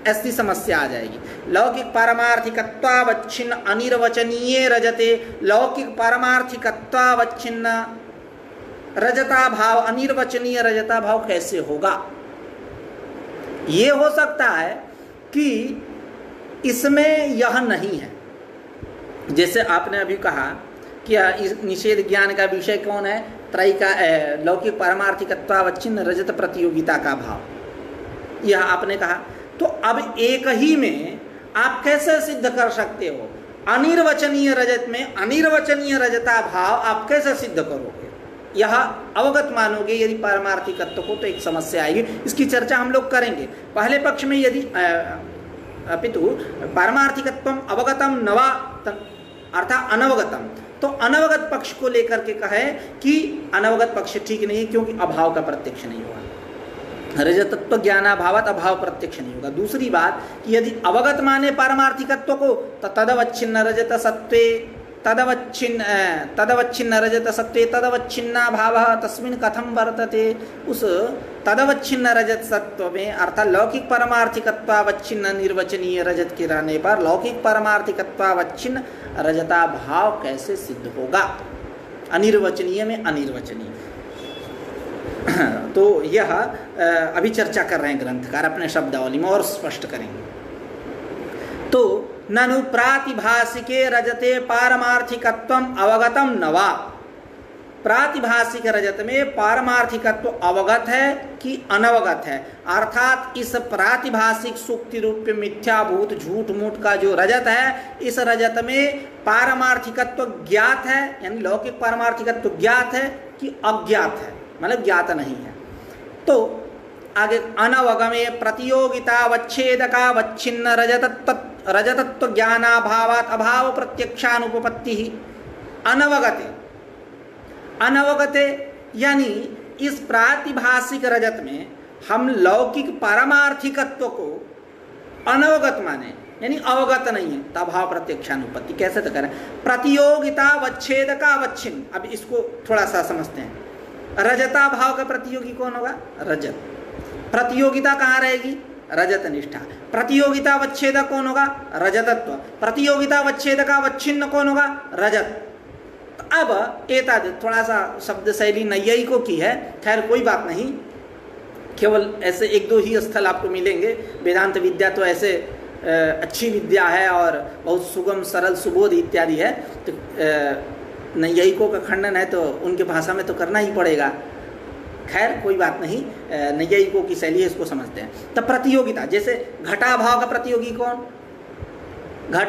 ऐसी समस्या आ जाएगी। लौकिक पारमार्थिकत्वावच्छिन्न अनिर्वचनीय रजते लौकिक पारमार्थिकत्वावच्छिन्न रजता भाव अनिर्वचनीय रजता भाव कैसे होगा? ये हो सकता है कि इसमें यह नहीं है। जैसे आपने अभी कहा कि इस निषेध ज्ञान का विषय कौन है? लौकिक पारमार्थिकत्वावच्छिन्न रजत प्रतियोगिता का भाव, यह आपने कहा। तो अब एक ही में आप कैसे सिद्ध कर सकते हो? अनिर्वचनीय रजत में अनिर्वचनीय रजता भाव आप कैसे सिद्ध करोगे? यह अवगत मानोगे यदि पारमार्थिकत्व को, तो एक समस्या आएगी। इसकी चर्चा हम लोग करेंगे। पहले पक्ष में यदि अपितु पारमार्थिकत्वम अवगतम नवा अर्थात अनवगतम, तो अनवगत पक्ष को लेकर के कहे कि अनवगत पक्ष ठीक नहीं है, क्योंकि अभाव का प्रत्यक्ष नहीं होगा। रजतत्व ज्ञानाभावत अभाव प्रत्यक्ष नहीं होगा। दूसरी बात कि यदि अवगत माने पारमार्थिकत्व को, तो तदवच्छिन्न रजत सत्वे तदवच्छिन्न रजत सत्वे तदवच्छिन्ना भावः तस्मिन् कथम वर्तते। उस तदवच्छिन्न रजत सत्व में अर्थात लौकिक पारमार्थिकत्वावच्छिन्न निर्वचनीय रजत के रहने पर लौकिक पारमार्थिकत्वावच्छिन्न रजता भाव कैसे सिद्ध होगा? अनिर्वचनीय में अनिर्वचनीय। तो यह अभी चर्चा कर रहे हैं ग्रंथकार अपने शब्दावली में, और स्पष्ट करेंगे। तो ननु प्रातिभासिके रजते पारमार्थिकत्वम अवगतम नवा। प्रातिभासिक रजत में पारमार्थिकत्व अवगत है कि अनवगत है? अर्थात इस प्रातिभासिक सुक्ति रूप मिथ्याभूत झूठ मूठ का जो रजत है, इस रजत में पारमार्थिकत्व ज्ञात है, यानी लौकिक पारमार्थिकत्व ज्ञात है कि अज्ञात है, मतलब ज्ञात नहीं है। तो आगे अनवगमे प्रतियोगितावच्छेदकावच्छिन्न रजतत्व ज्ञानाभावात् अभाव प्रत्यक्षानुपपत्ति। अनवगते अनवगते यानी इस प्रातिभासिक रजत में हम लौकिक पारमार्थिकत्व को अनवगत माने, यानी अवगत नहीं है, तो अभाव प्रत्यक्षानुपत्ति कैसे तो करें? प्रतियोगितावच्छेदकावच्छिन्न। अब इसको थोड़ा सा समझते हैं। रजता भाव का प्रतियोगी कौन होगा? रजत। प्रतियोगिता कहाँ रहेगी? रजत निष्ठा। प्रतियोगितावच्छेद कौन होगा? रजतत्व। प्रतियोगितावच्छेदकावच्छिन्न कौन होगा? रजत। अब एतद थोड़ा सा शब्द शैली नैयायिकों की है, खैर कोई बात नहीं, केवल ऐसे एक दो ही स्थल आपको मिलेंगे। वेदांत विद्या तो ऐसे अच्छी विद्या है और बहुत सुगम सरल सुबोध इत्यादि है, तो नैयायिकों का खंडन है तो उनके भाषा में तो करना ही पड़ेगा। खैर कोई बात नहीं, नैयायिकों की शैली है, इसको समझते हैं। तो प्रतियोगिता, जैसे घटाभाव का प्रतियोगी कौन? घट।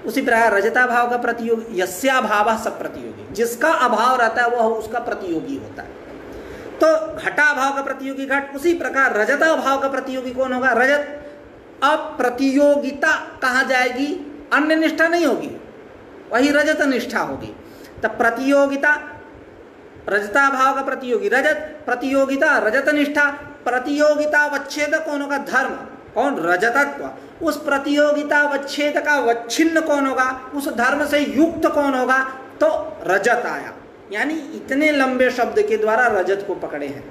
उसी प्रकार रजता भाव का प्रतियोगी यस्याभाव सब प्रतियोगी, जिसका अभाव रहता है वह उसका प्रतियोगी होता है। तो घटा भाव का प्रतियोगी घट, उसी प्रकार रजता भाव का प्रतियोगी कौन होगा? रजत। अब प्रतियोगिता कहाँ जाएगी? अन्य निष्ठा नहीं होगी, वही रजत निष्ठा होगी। तब प्रतियोगिता रजता भाव का प्रतियोगी रजत, प्रतियोगिता रजत निष्ठा। प्रतियोगितावच्छेद कौन होगा? धर्म। कौन? रजतत्व। उस प्रतियोगितावच्छेद का वच्छिन्न कौन होगा? उस धर्म से युक्त कौन होगा? तो रजत आया। यानी इतने लंबे शब्द के द्वारा रजत को पकड़े हैं,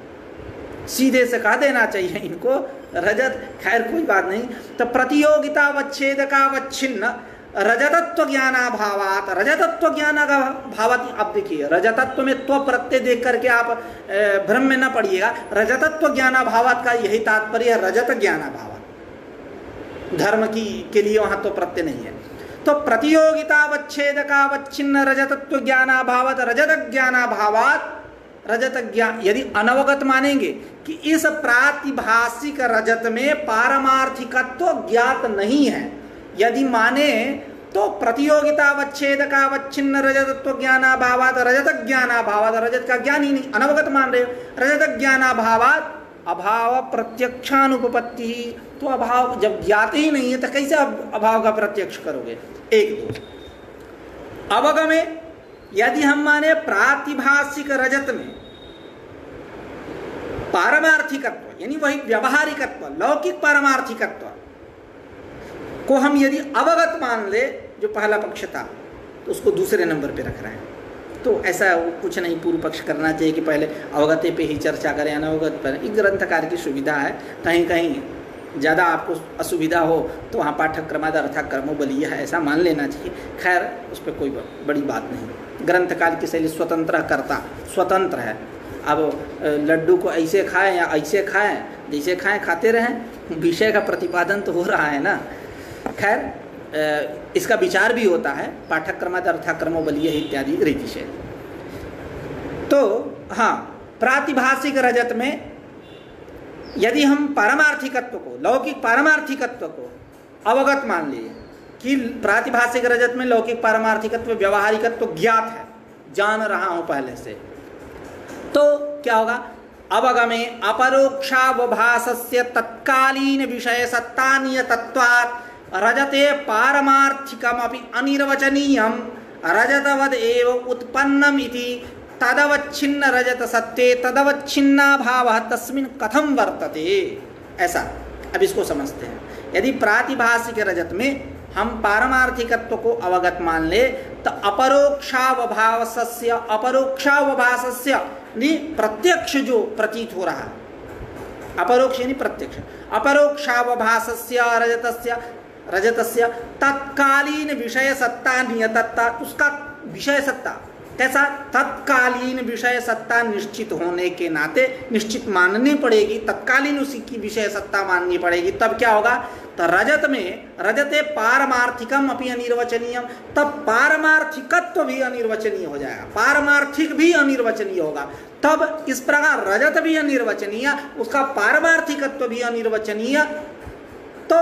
सीधे से कह देना चाहिए इनको रजत, खैर कोई बात नहीं। तो प्रतियोगितावच्छेद का वच्छिन्न रजतत्व ज्ञानाभावात, रजतत्व ज्ञानाभावात। अब देखिए रजतत्व में त्व प्रत्यय देख करके आप भ्रम में न पड़िएगा। रजतत्व ज्ञानाभावात का यही तात्पर्य है, रजत ज्ञानाभावात। धर्म के लिए वहां तो प्रत्यय नहीं है। तो प्रतियोगितावच्छेद का वच्छिन्न रजतत्व ज्ञानाभावात रजत ज्ञानाभावात। रजत ज्ञान यदि अनवगत मानेंगे कि इस प्रातिभासिक रजत में पारमार्थिकत्व ज्ञात नहीं है, यदि माने तो प्रतियोगितावच्छेद का वच्छिन्न रजतत्व ज्ञानाभावात रजत ज्ञानाभावात। रजत का ज्ञान ही नहीं, अनवगत मान रहे हो। रजत ज्ञानाभावात अभाव प्रत्यक्षानुपपत्ति। तो अभाव जब ज्ञात ही नहीं है तो कैसे अभाव का प्रत्यक्ष करोगे? एक दो अवगमे यदि हम माने प्रातिभासिक रजत में पारमार्थिकत्व, यानी वही व्यवहारिकत्व लौकिक पारमार्थिकत्व को हम यदि अवगत मान ले, जो पहला पक्ष था, तो उसको दूसरे नंबर पे रख रहे हैं। तो ऐसा कुछ नहीं पूर्व पक्ष करना चाहिए कि पहले अवगते पे ही चर्चा करें, अनवगत पर। एक ग्रंथकार की सुविधा है, कहीं कहीं ज़्यादा आपको असुविधा हो तो वहाँ पाठ्यक्रमाद अर्थाक्रमो बलीय है, ऐसा मान लेना चाहिए। खैर उस पर कोई बड़ी बात नहीं। ग्रंथकार की शैली स्वतंत्र करता स्वतंत्र है। अब लड्डू को ऐसे खाएं या ऐसे खाएं, जैसे खाएं खाते रहें, विषय का प्रतिपादन तो हो रहा है ना। खैर इसका विचार भी होता है, पाठ्यक्रमाद अर्थाक्रमो बलीय इत्यादि रीति से। तो हाँ, प्रातिभासिक रजत में यदि हम पारमार्थिकत्व को, लौकिक पारमार्थिकत्व को अवगत मान लीजिए कि प्रातिभाषिक रजत में लौकिक पारमार्थिकत्व व्यवहारिकत्व ज्ञात है, जान रहा हूं पहले से, तो क्या होगा? अवगमे अपरोक्षावभासस्य तत्कालीन विषय सत्तानीय तत्वात् रजते पारमार्थिकमपि अनिर्वचनीयं रजतवद एव उत्पन्नम इति तदवच्छिन्न रजत सत्ते तदवच्छिन्ना भावः तस्मिन् कथं वर्तते। ऐसा अब इसको समझते हैं। यदि प्रातिभाषिक रजत में हम पारमार्थिकत्व को अवगत मान ले तो अपरोक्षावभासस्य प्रत्यक्ष जो प्रतीत हो रहा है, अपरोक्ष यानी प्रत्यक्ष, अपरोक्षावभासस्य रजतस्य तत्कालीन विषय सत्ता नियतता, उसका विषय सत्ता कैसा? तत्कालीन विषय सत्ता निश्चित होने के नाते निश्चित माननी पड़ेगी, तत्कालीन उसी की विषय सत्ता माननी पड़ेगी। तब क्या होगा? तो रजत में रजते पारमार्थिकम अपि अनिर्वचनीयम, तब पारमार्थिकत्व भी अनिर्वचनीय हो जाएगा, पारमार्थिक भी अनिर्वचनीय होगा। तब इस प्रकार रजत भी अनिर्वचनीय, उसका पारमार्थिकत्व भी अनिर्वचनीय, तो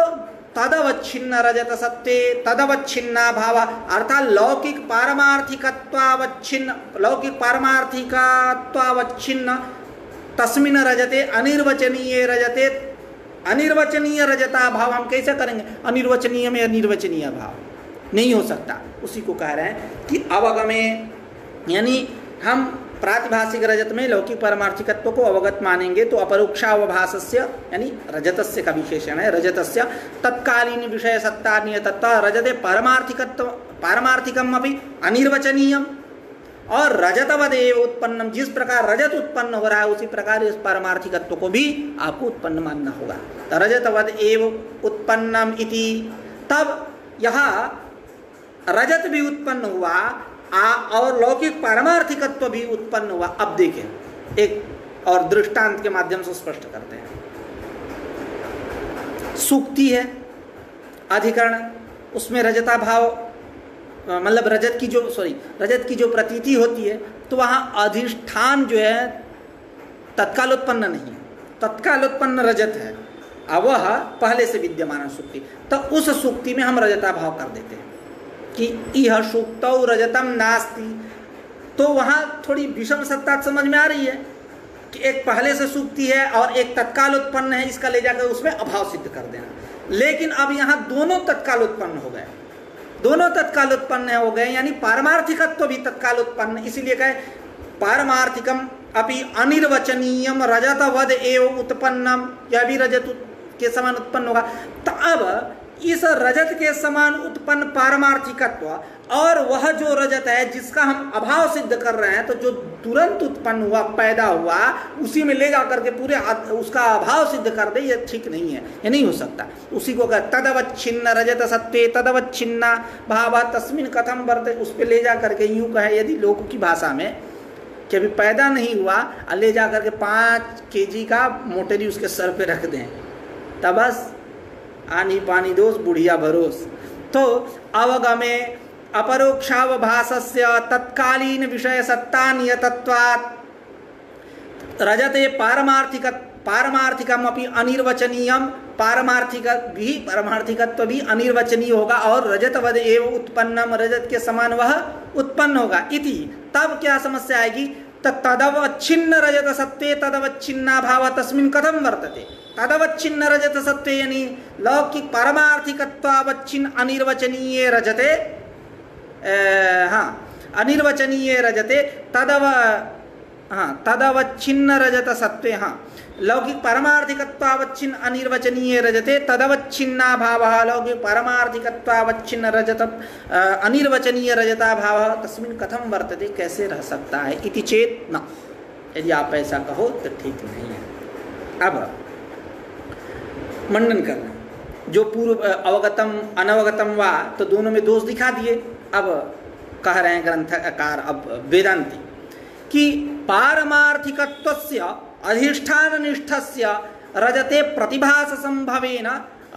तदवच्छिन्न रजत सत्ते तदवच्छिन्ना भाव, अर्थात लौकिक पारमार्थिकत्वावच्छिन्न तस्मिन् रजते अनिर्वचनीय रजता भाव। हम कैसे करेंगे? अनिर्वचनीय में अनिर्वचनीय भाव नहीं हो सकता। उसी को कह रहे हैं कि अवगमे, यानी हम प्रातिभाषिक रजत में लौकिक पारमार्थिकत्व को अवगत मानेंगे तो अपरोक्षावभासस्य यानी रजतस्य का विशेषण है, रजतस्य तत्कालीन विषय सत्ता नियतत्व रजते पारमार्थिकम अपि अनिर्वचनीयम, और रजतवदेव उत्पन्नम, जिस प्रकार रजत उत्पन्न हो रहा है उसी प्रकार इस पारमार्थिकत्व को भी आपको उत्पन्न मानना होगा। रजतवद एव उत्पन्नम इति, तब यहाँ रजत भी उत्पन्न हुआ और लौकिक पारमार्थिकत्व भी उत्पन्न हुआ। अब देखें एक और दृष्टांत के माध्यम से स्पष्ट करते हैं। सूक्ति है, अधिकरण, उसमें रजता भाव मतलब रजत की जो प्रतीति होती है, तो वहाँ अधिष्ठान जो है तत्काल उत्पन्न नहीं है, तत्काल उत्पन्न रजत है, अब वह पहले से विद्यमान सूक्ति, तो उस सूक्ति में हम रजता भाव कर देते हैं कि इह सूक्तौ रजतम नास्ति। तो वहाँ थोड़ी विषम सत्ता समझ में आ रही है कि एक पहले से सूक्ति है और एक तत्काल उत्पन्न है, इसका ले जाकर उसमें अभाव सिद्ध कर देना। लेकिन अब यहाँ दोनों तत्काल उत्पन्न हो गए, दोनों तत्काल उत्पन्न हो गए, यानी पारमार्थिकत्व भी तत्काल उत्पन्न, इसीलिए कहे पारमार्थिकम अपि अनिर्वचनीयम रजतवद एव उत्पन्नम, यह भी रजत के समान उत्पन्न होगा। तो अब इस रजत के समान उत्पन्न पारमार्थिकत्व और वह जो रजत है जिसका हम अभाव सिद्ध कर रहे हैं, तो जो तुरंत उत्पन्न हुआ, पैदा हुआ, उसी में ले जाकर के पूरे उसका अभाव सिद्ध कर दे, ये ठीक नहीं है, ये नहीं हो सकता। उसी को कहते तदवच्छिन्न रजत सत्ते तदवच्छिन्ना भाव तस्मिन् कथम वर्तते, उस पर ले जा करके यूँ कहे यदि लोगों की भाषा में कि अभी पैदा नहीं हुआ और ले जा करके 5 kg का मोटरी उसके सर पे रख दें, तब बस आनी पानी दोष बुढ़िया भरोस। तो अवगमे अपरोक्षावभासस्य तत्कालीन विषय सत्ता नियतत्वात् रजते पारमार्थिकम अपि अनिर्वचनीयम, पारमार्थिकत्व भी अनिर्वचनीय होगा और रजतवद एव उत्पन्नम, रजत के समान वह उत्पन्न होगा। इति, तब क्या समस्या आएगी? तदवच्छिन्न रजत सत्ते तदवच्छिन्ना भाव तस्मिन् कथम वर्तते। तदवच्छिन्न रजत सत्ते यानी लौकिक पारमार्थिकत्वावच्छिन्न अनिर्वचनीय रजते, अनिर्वचनीय रजते तदवच्छिन्न रजत सत्ते, लौकिक पारमार्थिकत्वावच्छिन्न अनिर्वचनीय रजते तदवच्छिन्ना भावः, लौकिक पारमार्थिकत्वावच्छिन्न रजत अनिर्वचनीय रजता भावः तस्मिन् कथम वर्तते, कैसे रह सकता है। इति चेत न, यदि आप ऐसा कहो तो ठीक नहीं है। अब मंडन करना, जो पूर्व अवगतम अनवगतम वा, तो दोनों में दोष दिखा दिए। अब कह रहे हैं ग्रंथकार, अब वेदांती, कि पारमार्थिकत्वस्य अधिष्ठाननिष्ठस्य रजते प्रतिभास संभवेन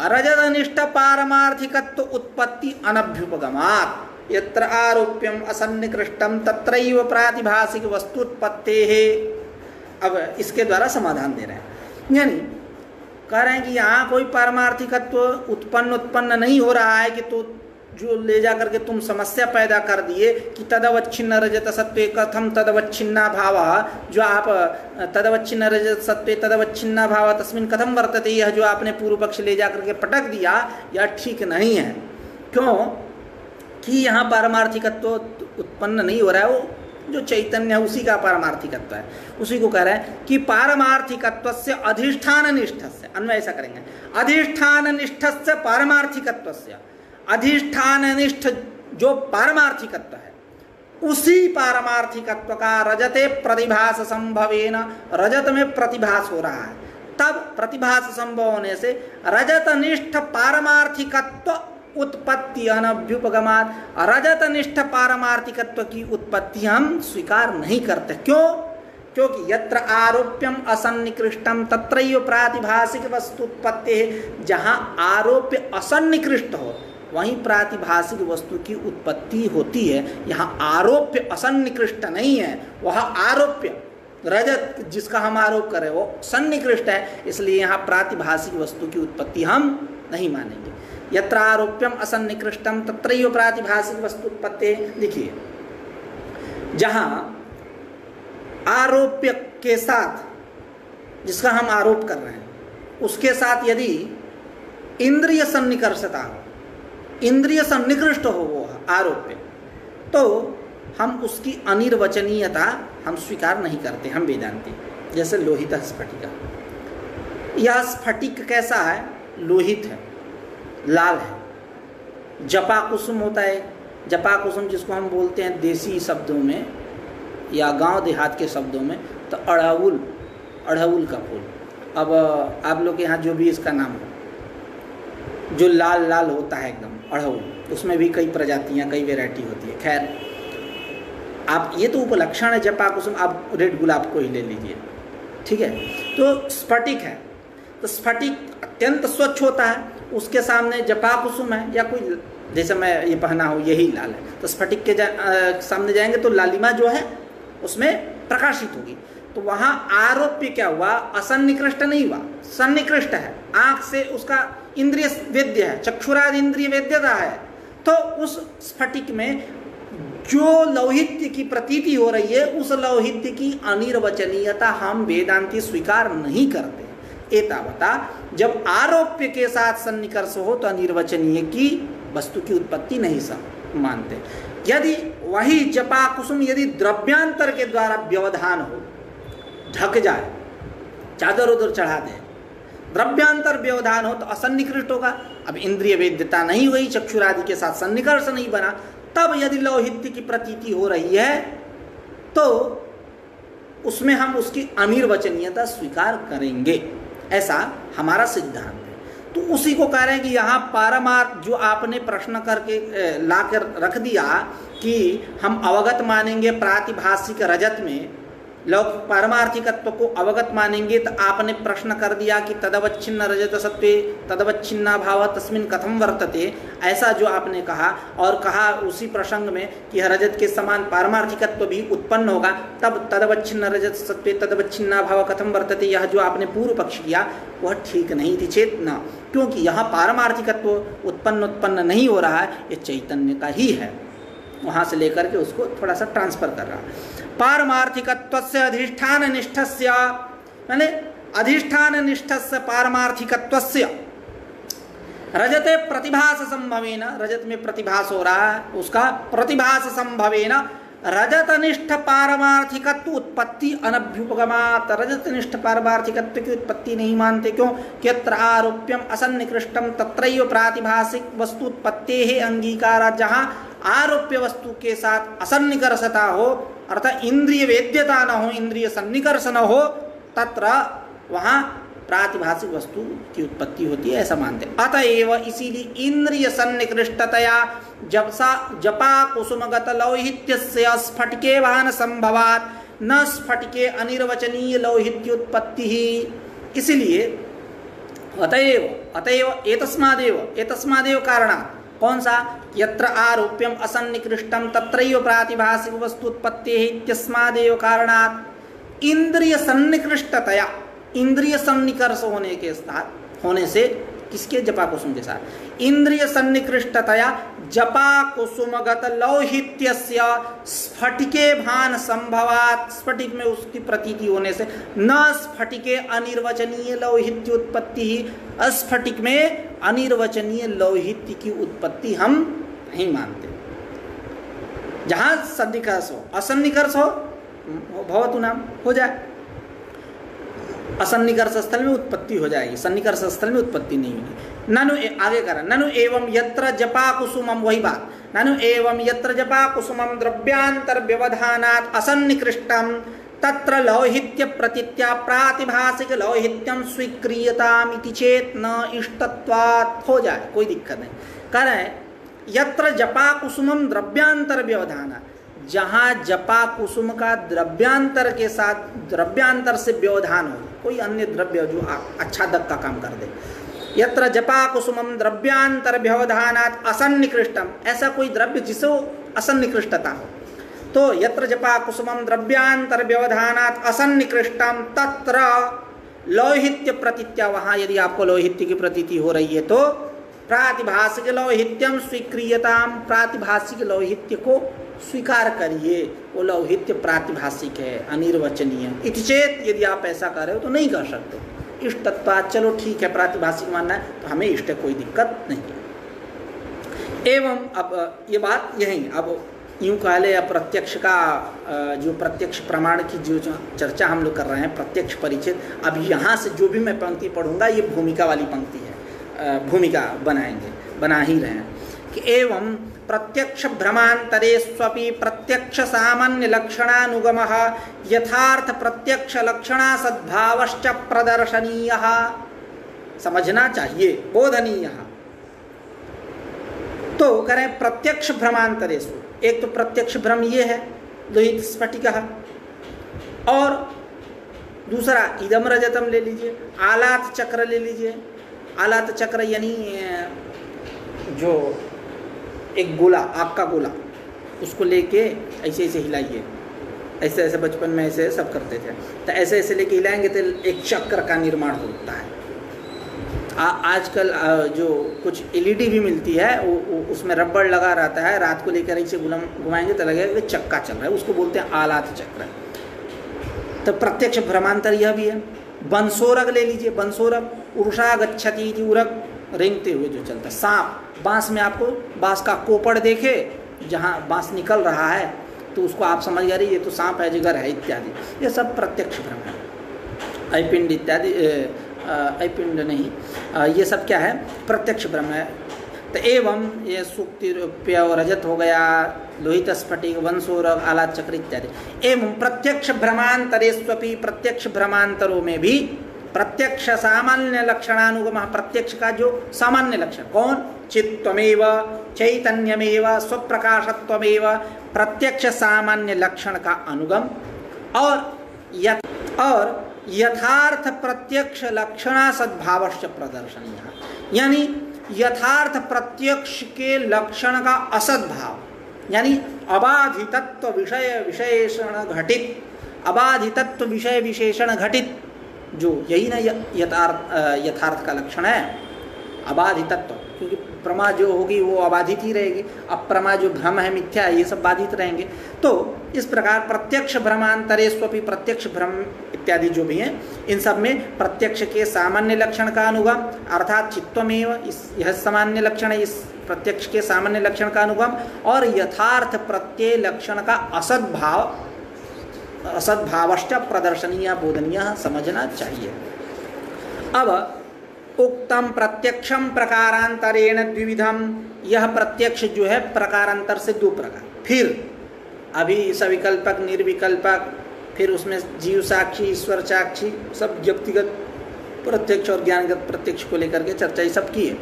रजतनिष्ठ पारमार्थिकत्व उत्पत्ति अनभ्युपगमात् यत्र आरोप्यम असन्निकृष्टम तत्रैव प्रातिभासिक वस्तुत्पत्तेः। अब इसके द्वारा समाधान दे रहे हैं, यानी कह रहे हैं कि यहाँ कोई पारमार्थिकत्व उत्पन्न नहीं हो रहा है कि तो जो ले जा करके तुम समस्या पैदा कर दिए कि तदवच्छिन्न रजत सत्वे कथम तदवच्छिन्ना भाव, जो आप तदवच्छिन्न रजत सत्वे तदवच्छिन्ना भाव तस्मिन् कथम वर्तते, यह जो आपने पूर्व पक्ष ले जा करके पटक दिया यह ठीक नहीं है। क्यों कि यहाँ पारमार्थिकत्व उत्पन्न नहीं हो रहा है, वो जो चैतन्य है उसी का पारमार्थिकत्व है। उसी को कह रहा है कि पारमार्थिकत्व से अधिष्ठान निष्ठ से, अन्वय ऐसा करेंगे, अधिष्ठान निष्ठ से पारमार्थिकत्व से, अधिष्ठान निष्ठ जो पारमार्थिकत्व है उसी पारमार्थिकत्व का रजते प्रतिभास संभवेन, रजत में प्रतिभास हो रहा है, तब प्रतिभास संभव होने से रजत निष्ठ पारमार्थिकत्व उत्पत्ति अनभ्युपगमात, रजत निष्ठ पारमार्थिकत्व की उत्पत्ति हम स्वीकार नहीं करते। क्यों? क्योंकि यत्र आरोप्यम असन्निकृष्टम तत्रैव प्रातिभासिक वस्तु उत्पत्ति है, जहाँ आरोप्य असन्निकृष्ट हो वहीं प्रातिभासिक वस्तु की उत्पत्ति होती है। यहाँ आरोप्य असन्निकृष्ट नहीं है, वह आरोप्य रजत जिसका हम आरोप करें वो सन्निकृष्ट है, इसलिए यहाँ प्रातिभासिक वस्तु की उत्पत्ति हम नहीं मानेंगे। यत्र आरोप्यम असन्निकृष्टम तत्रैव प्रातिभासिक वस्तु उत्पत्ति। देखिए, जहाँ आरोप्य के साथ जिसका हम आरोप कर रहे हैं उसके साथ यदि इंद्रिय सन्निकर्षता हो, इंद्रिय सन्निकृष्ट हो वो आरोप्य, तो हम उसकी अनिर्वचनीयता हम स्वीकार नहीं करते, हम वेदांती। जैसे लोहित स्फटिका, यह स्फटिक कैसा है? लोहित है, लाल है। जपा कुसुम होता है, जपा कुसुम जिसको हम बोलते हैं देसी शब्दों में या गांव देहात के शब्दों में तो अड़हुल, अड़हुल का फूल। अब आप लोग के यहाँ जो भी इसका नाम हो, जो लाल लाल होता है एकदम अड़हुल, उसमें भी कई प्रजातियाँ कई वैरायटी होती है। खैर, आप ये तो उपलक्षण है जपा कुसुम, आप रेड गुलाब को ही ले लीजिए, ठीक है। तो स्फटिक है, तो स्फटिक अत्यंत स्वच्छ होता है, उसके सामने जपा कुसुम है या कोई, जैसे मैं ये पहना हूँ यही लाल है, तो स्फटिक के सामने जाएंगे तो लालिमा जो है उसमें प्रकाशित होगी। तो वहाँ आरोप्य क्या हुआ? असन्निकृष्ट नहीं हुआ, सन्निकृष्ट है, आँख से उसका इंद्रिय वेद्य है, चक्षुराद इंद्रिय वेद्यता है। तो उस स्फटिक में जो लौहित्य की प्रतीति हो रही है उस लौहित्य की अनिर्वचनीयता हम वेदांती स्वीकार नहीं करते। एतावता जब आरोप्य के साथ सन्निकर्ष हो तो अनिर्वचनीय की वस्तु की उत्पत्ति नहीं मानते। यदि वही जपा कुसुम यदि द्रव्यांतर के द्वारा व्यवधान हो, ढक जाए, चादर उधर चढ़ा दे, द्रव्यांतर व्यवधान हो तो असन्निकृष्ट होगा। अब इंद्रिय वेद्यता नहीं हुई, चक्षुरादि के साथ सन्निकर्ष नहीं बना, तब यदि लौहित्य की प्रतीति हो रही है तो उसमें हम उसकी अनिर्वचनीयता स्वीकार करेंगे, ऐसा हमारा सिद्धांत है। तो उसी को कह रहे हैं कि यहाँ पारमार्थ जो आपने प्रश्न करके ला कर रख दिया कि हम अवगत मानेंगे प्रातिभासिक रजत में, लौकिक पारमार्थिकत्व को अवगत मानेंगे, तो आपने प्रश्न कर दिया कि तदवच्छिन्न रजत सत्वे तदवच्छिन्ना भाव तस्मिन् कथम वर्तते, ऐसा जो आपने कहा, और कहा उसी प्रसंग में कि रजत के समान पारमार्थिकत्व भी उत्पन्न होगा, तब तदवच्छिन्न रजत सत्वे तदवच्छिन्ना भाव कथम वर्तते, यह जो आपने पूर्व पक्ष किया वह ठीक नहीं थी चेतना, क्योंकि यहाँ पारमार्थिकत्व उत्पन्न नहीं हो रहा है, ये चैतन्य का ही है। वहाँ से लेकर के उसको थोड़ा सा ट्रांसफर कर रहा है। पारमार्थिकत्वस्य अधिष्ठान निष्ठस्य, माने अधिष्ठान निष्ठस्य पारमार्थिकत्वस्य रजते प्रतिभास संभवेन, रजत में प्रतिभास हो रहा है, उसका प्रतिभास संभवेन रजतनिष्ठ पारमार्थिकत्व उत्पत्ति अनभ्युपगमात्, रजतनिष्ठ पारमार्थिकत्व की उत्पत्ति नहीं मानते। क्यों? यत्र आरोप्यम असन्निकृष्टम तत्रैव प्रातिभासिक वस्तु उत्पत्तेः अंगीकारा, जहाँ आरोप्य वस्तु के साथ असन्निकर्षता हो अर्थात इंद्रिय वेद्यता न हो, इंद्रिय सन्निकर्ष न हो, तत्र वहाँ प्रातिभासिक वस्तु की उत्पत्ति होती है, ऐसा मानते हैं। अतएव इसीलिए इंद्रिय सन्निकृष्टतया जपा कुसुमगत लौहित्यस्य स्फटिके वाहन संभवात् न स्फटिके अनिर्वचनीय लौहित्योत्पत्ति ही। इसलिए अतएव एतस्मादेव कारणात्, कौन सा? यत्र आरोप्यम असन्निकृष्टम तत्रैव प्रातिभासिक वस्तु उत्पत्ति इत्यस्मादेव कारणात् इंद्रिय सन्निकृष्टतया, इंद्रिय सन्निकर्ष होने से किसके जपा कुसुम के साथ इंद्रिय सन्निकृष्टतया जपा कुसुमगत लौहित्यस्य स्फटिके भान संभवात, स्फटिक में उसकी प्रतीति होने से न स्फटिके अनिर्वचनीय लौहित्य उत्पत्ति ही, अस्फटिक में अनिर्वचनीय लौहित्य की उत्पत्ति हम नहीं मानते। जहां सन्निकर्ष हो, असन्निकर्ष हो भवतु नाम हो जाए, असन्निकर्ष स्थल में उत्पत्ति हो जाएगी, सन्निकर्ष स्थल में उत्पत्ति नहीं होगी। ननु आगे करा ननु एवं यत्र जपा कुसुमम, वही बात, ननु एवं यत्र जपा कुसुमम द्रव्यांतर व्यवधानात् असन्निकृष्टम तत्र लौहित्य प्रतीत्या प्रातिभासिक लौहित्यम स्वीक्रियतामिति चेत न इष्टत्वात्, हो जाए कोई दिक्कत नहीं। कह रहे हैं यत्र जपा कुसुमम द्रव्यांतर व्यवधानात्, जहाँ जपा कुसुम का द्रव्यांतर के साथ, द्रव्यांतर से व्यवधान हो, कोई अन्य द्रव्य जो अच्छा दक का काम कर दे, यत्र जपा कुसुमम द्रव्यांतर व्यवधानात् असन्निकृष्टम, ऐसा कोई द्रव्य जिससे असन्निकृष्टता हो, तो यत्र जपा कुसुमम द्रव्यांतर व्यवधानात् असन्निकृष्टम तत्र लौहित्य प्रतीत्या, वहाँ यदि आपको लौहित्य की प्रतीति हो रही है तो प्रातिभासिक लौहित्यम स्वीक्रियताम, प्रातिभासिक लौहित्य को स्वीकार करिए, वो लौहित्य प्रातिभासिक है, अनिर्वचनीय। इति चेत, यदि आप ऐसा कर रहे हो तो नहीं कर सकते। इष्टत्वात्, चलो ठीक है प्रातिभासिक मानना है तो हमें इष्ट, कोई दिक्कत नहीं। एवं अब ये बात यही, अब यूँ कह ले प्रत्यक्ष का जो प्रत्यक्ष प्रमाण की जो चर्चा हम लोग कर रहे हैं, प्रत्यक्ष परिचित, अब यहाँ से जो भी मैं पंक्ति पढ़ूंगा ये भूमिका वाली पंक्ति है, भूमिका बनाएंगे, बना ही रहे हैं कि एवं प्रत्यक्ष भ्रमांतरे स्वपि प्रत्यक्ष सामान्य लक्षणानुगमः यथार्थ प्रत्यक्ष लक्षणा सद्भावश्च प्रदर्शनीयः, समझना चाहिए, बोधनीयः। तो करें प्रत्यक्ष भ्रमांतरेषु, एक तो प्रत्यक्ष भ्रम ये है लोहित स्फटिकः, और दूसरा इदम रजतम ले लीजिए, आलात चक्र ले लीजिए। आलात चक्र यानी जो एक गोला, आग का गोला, उसको लेके ऐसे ऐसे हिलाइए, ऐसे ऐसे बचपन में ऐसे सब करते थे, तो ऐसे ऐसे लेके हिलाएंगे तो एक चक्र का निर्माण होता है। आजकल जो कुछ एलईडी भी मिलती है वो उसमें रबड़ लगा रहता है, रात को लेकर ऐसे घुमाएंगे तो लगेगा कि चक्का चल रहा है, उसको बोलते हैं आलात चक्र। तो प्रत्यक्ष भ्रमांतर यह भी है। बंसोरग ले लीजिए, बंसोरग उर्षा गच्छति, उरग रेंगते हुए जो चलता है। सांप, बांस में आपको बांस का कोपड़ देखे, जहाँ बांस निकल रहा है तो उसको आप समझ गए ये तो सांप है, जिगर है इत्यादि, ये सब प्रत्यक्ष भ्रम है। ऐपिंड इत्यादि, ऐपिंड नहीं, ये सब क्या है, प्रत्यक्ष भ्रम है। तो एवं ये सूक्ति रूप्य रजत हो गया, लोहित स्फटिक, वंशोरग, आलात चक्र इत्यादि। एवं प्रत्यक्ष भ्रमांतरेष्वपि, प्रत्यक्ष भ्रमांतरों में भी प्रत्यक्ष सामान्य लक्षणानुगम, प्रत्यक्ष का जो सामान्य लक्षण कौन, चित्तमेव चैतन्यमेव स्वप्रकाशत्वमेव, प्रत्यक्ष सामान्य लक्षण का अनुगम, और यथार्थ प्रत्यक्ष लक्षणा सद्भावश्च प्रदर्शनीय, यानी यथार्थ प्रत्यक्ष के लक्षण का असद्भाव, यानी अबाधितत्व विषय विशेषण घटित, अबाधितत्व विषय विशेषण घटित, जो यही ना यथार्थ का लक्षण है, अबाधितत्व, क्योंकि प्रमा जो होगी वो अबाधित ही रहेगी, अप्रमा जो भ्रम है, मिथ्या है, ये सब बाधित रहेंगे। तो इस प्रकार प्रत्यक्ष भ्रमांतरेष्वपि, प्रत्यक्ष भ्रम इत्यादि जो भी हैं, इन सब में प्रत्यक्ष के सामान्य लक्षण का अनुगम, अर्थात चित्तमेव, यह सामान्य लक्षण है, इस प्रत्यक्ष के सामान्य लक्षण का अनुगम, और यथार्थ प्रत्यय लक्षण का असद्भाव, असद्भावश्च प्रदर्शनीय बोधनीय, समझना चाहिए। अब उक्तम प्रत्यक्षम प्रकारांतरेण द्विविधम, यह प्रत्यक्ष जो है प्रकारांतर से दो प्रकार, फिर अभी सविकल्पक, निर्विकल्पक, फिर उसमें जीव साक्षी, ईश्वर साक्षी, सब व्यक्तिगत प्रत्यक्ष और ज्ञानगत प्रत्यक्ष को लेकर के चर्चा ये सब की है,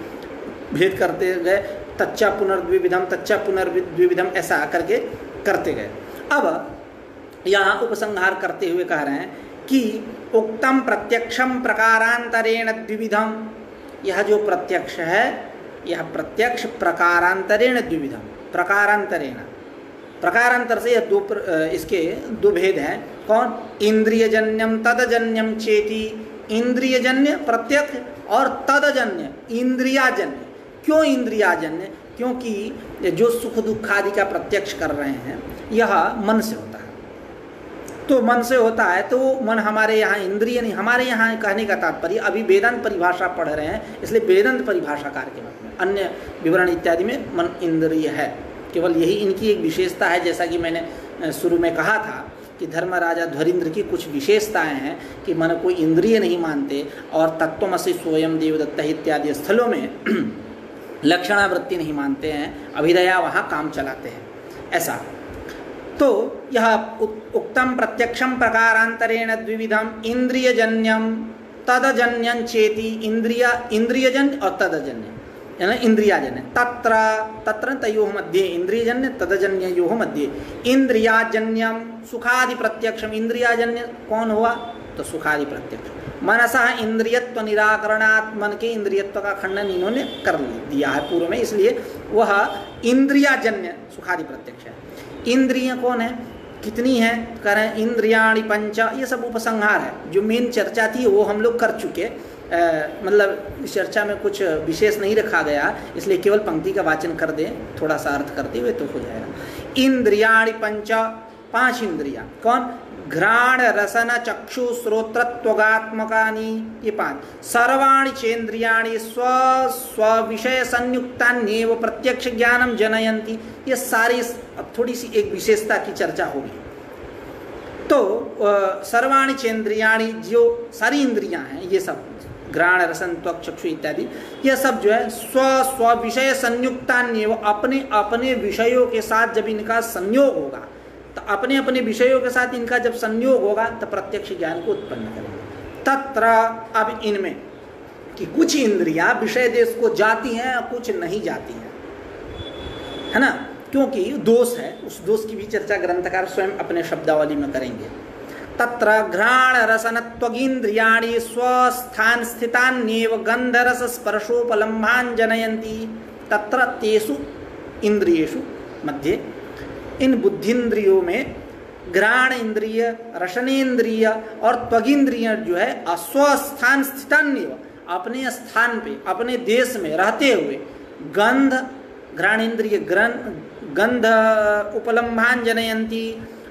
भेद करते गए, तच्चा पुनर्द्विविधम, तच्चा पुनर्द्विविधम, ऐसा करके करते गए। अब यहाँ उपसंहार करते हुए कह रहे हैं कि उक्तम प्रत्यक्षम प्रकारांतरेण द्विविधम, यह जो प्रत्यक्ष है यह प्रत्यक्ष प्रकारांतरेण द्विविधम, प्रकारांतरेण, प्रकारांतर से यह इसके दो भेद हैं। कौन, इंद्रियजन्यम तदजन्यम चेति इंद्रियजन्य प्रत्यक्ष और तदजन्य इंद्रियाजन्य। क्यों इंद्रियाजन्य? क्योंकि जो सुख दुख आदि का प्रत्यक्ष कर रहे हैं यह मन से होता है। तो मन से होता है तो मन हमारे यहाँ इंद्रिय नहीं, हमारे यहाँ कहने का तात्पर्य अभी वेदांत परिभाषा पढ़ रहे हैं इसलिए वेदांत परिभाषाकार के मत में, अन्य विवरण इत्यादि में मन इंद्रिय है। केवल यही इनकी एक विशेषता है, जैसा कि मैंने शुरू में कहा था कि धर्मराजा ध्वरींद्र की कुछ विशेषताएं हैं कि मन को इंद्रिय नहीं मानते और तत्त्वमसि स्वयं देवदत्त इत्यादि स्थलों में लक्षणावृत्ति नहीं मानते हैं, अभिदया वहाँ काम चलाते हैं ऐसा। तो यह उक्तम प्रत्यक्षम प्रकारांतरेण द्विविधम इंद्रियजन्यम तदजन्यं चेति। इंद्रियजन्य और तदजन्य यानी इंद्रियाजन्य। तत्र तयोः मध्ये इंद्रियजन्य तदजन्ययोः मध्ये इंद्रियाजन्यम सुखादि प्रत्यक्षम। इंद्रियाजन्य कौन हुआ? तो सुखादि प्रत्यक्ष। मनसा इंद्रियत्व निराकरणात्, मन के इंद्रियत्व का खंडन इन्होंने कर दिया है पूर्व में, इसलिए वह इंद्रियाजन्य सुखादि प्रत्यक्ष है। इंद्रियां कौन है, कितनी है? करें इंद्रियाणि पंच, ये सब उपसंहार है। जो मेन चर्चा थी वो हम लोग कर चुके, मतलब इस चर्चा में कुछ विशेष नहीं रखा गया, इसलिए केवल पंक्ति का वाचन कर दें, थोड़ा सा अर्थ करते हुए तो हो जाएगा। इंद्रियाणि पंच, पांच इंद्रिया कौन? घ्राण रसन चक्षु श्रोत्र त्वगात्मकानि, ये पांच। सर्वाणि चेन्द्रियाणि स्व विषय संयुक्तान्येव प्रत्यक्ष ज्ञानम जनयन्ति। ये सारी अब थोड़ी सी एक विशेषता की चर्चा होगी। तो सर्वाणि चेन्द्रियाणि, जो सारी इंद्रियां हैं ये सब, घ्राण रसन त्वक चक्षु इत्यादि, ये सब जो है स्व विषय संयुक्तान्येव, अपने अपने विषयों के साथ जब इनका संयोग होगा, तो अपने अपने विषयों के साथ इनका जब संयोग होगा तो प्रत्यक्ष ज्ञान को उत्पन्न करेंगे। तत्र, अब इनमें कि कुछ इंद्रियां विषय देश को जाती हैं और कुछ नहीं जाती हैं, है ना, क्योंकि दोष है, उस दोष की भी चर्चा ग्रंथकार स्वयं अपने शब्दावली में करेंगे। तत्र घ्राण रसन त्वगिंद्रियाणि स्वस्थान स्थितान्येव गंधरस स्पर्शोपलम्भान जनयन्ति। तत्र तेषु इंद्रियेषु मध्ये, इन बुद्धिन्द्रियों में घ्राण इंद्रिय, रसनेन्द्रिय और त्वगिंद्रिय जो है अस्वस्थान स्थितान्येव, अपने स्थान पे अपने देश में रहते हुए गंध, घ्राणेन्द्रिय गंध उपलम्भान जनयंती,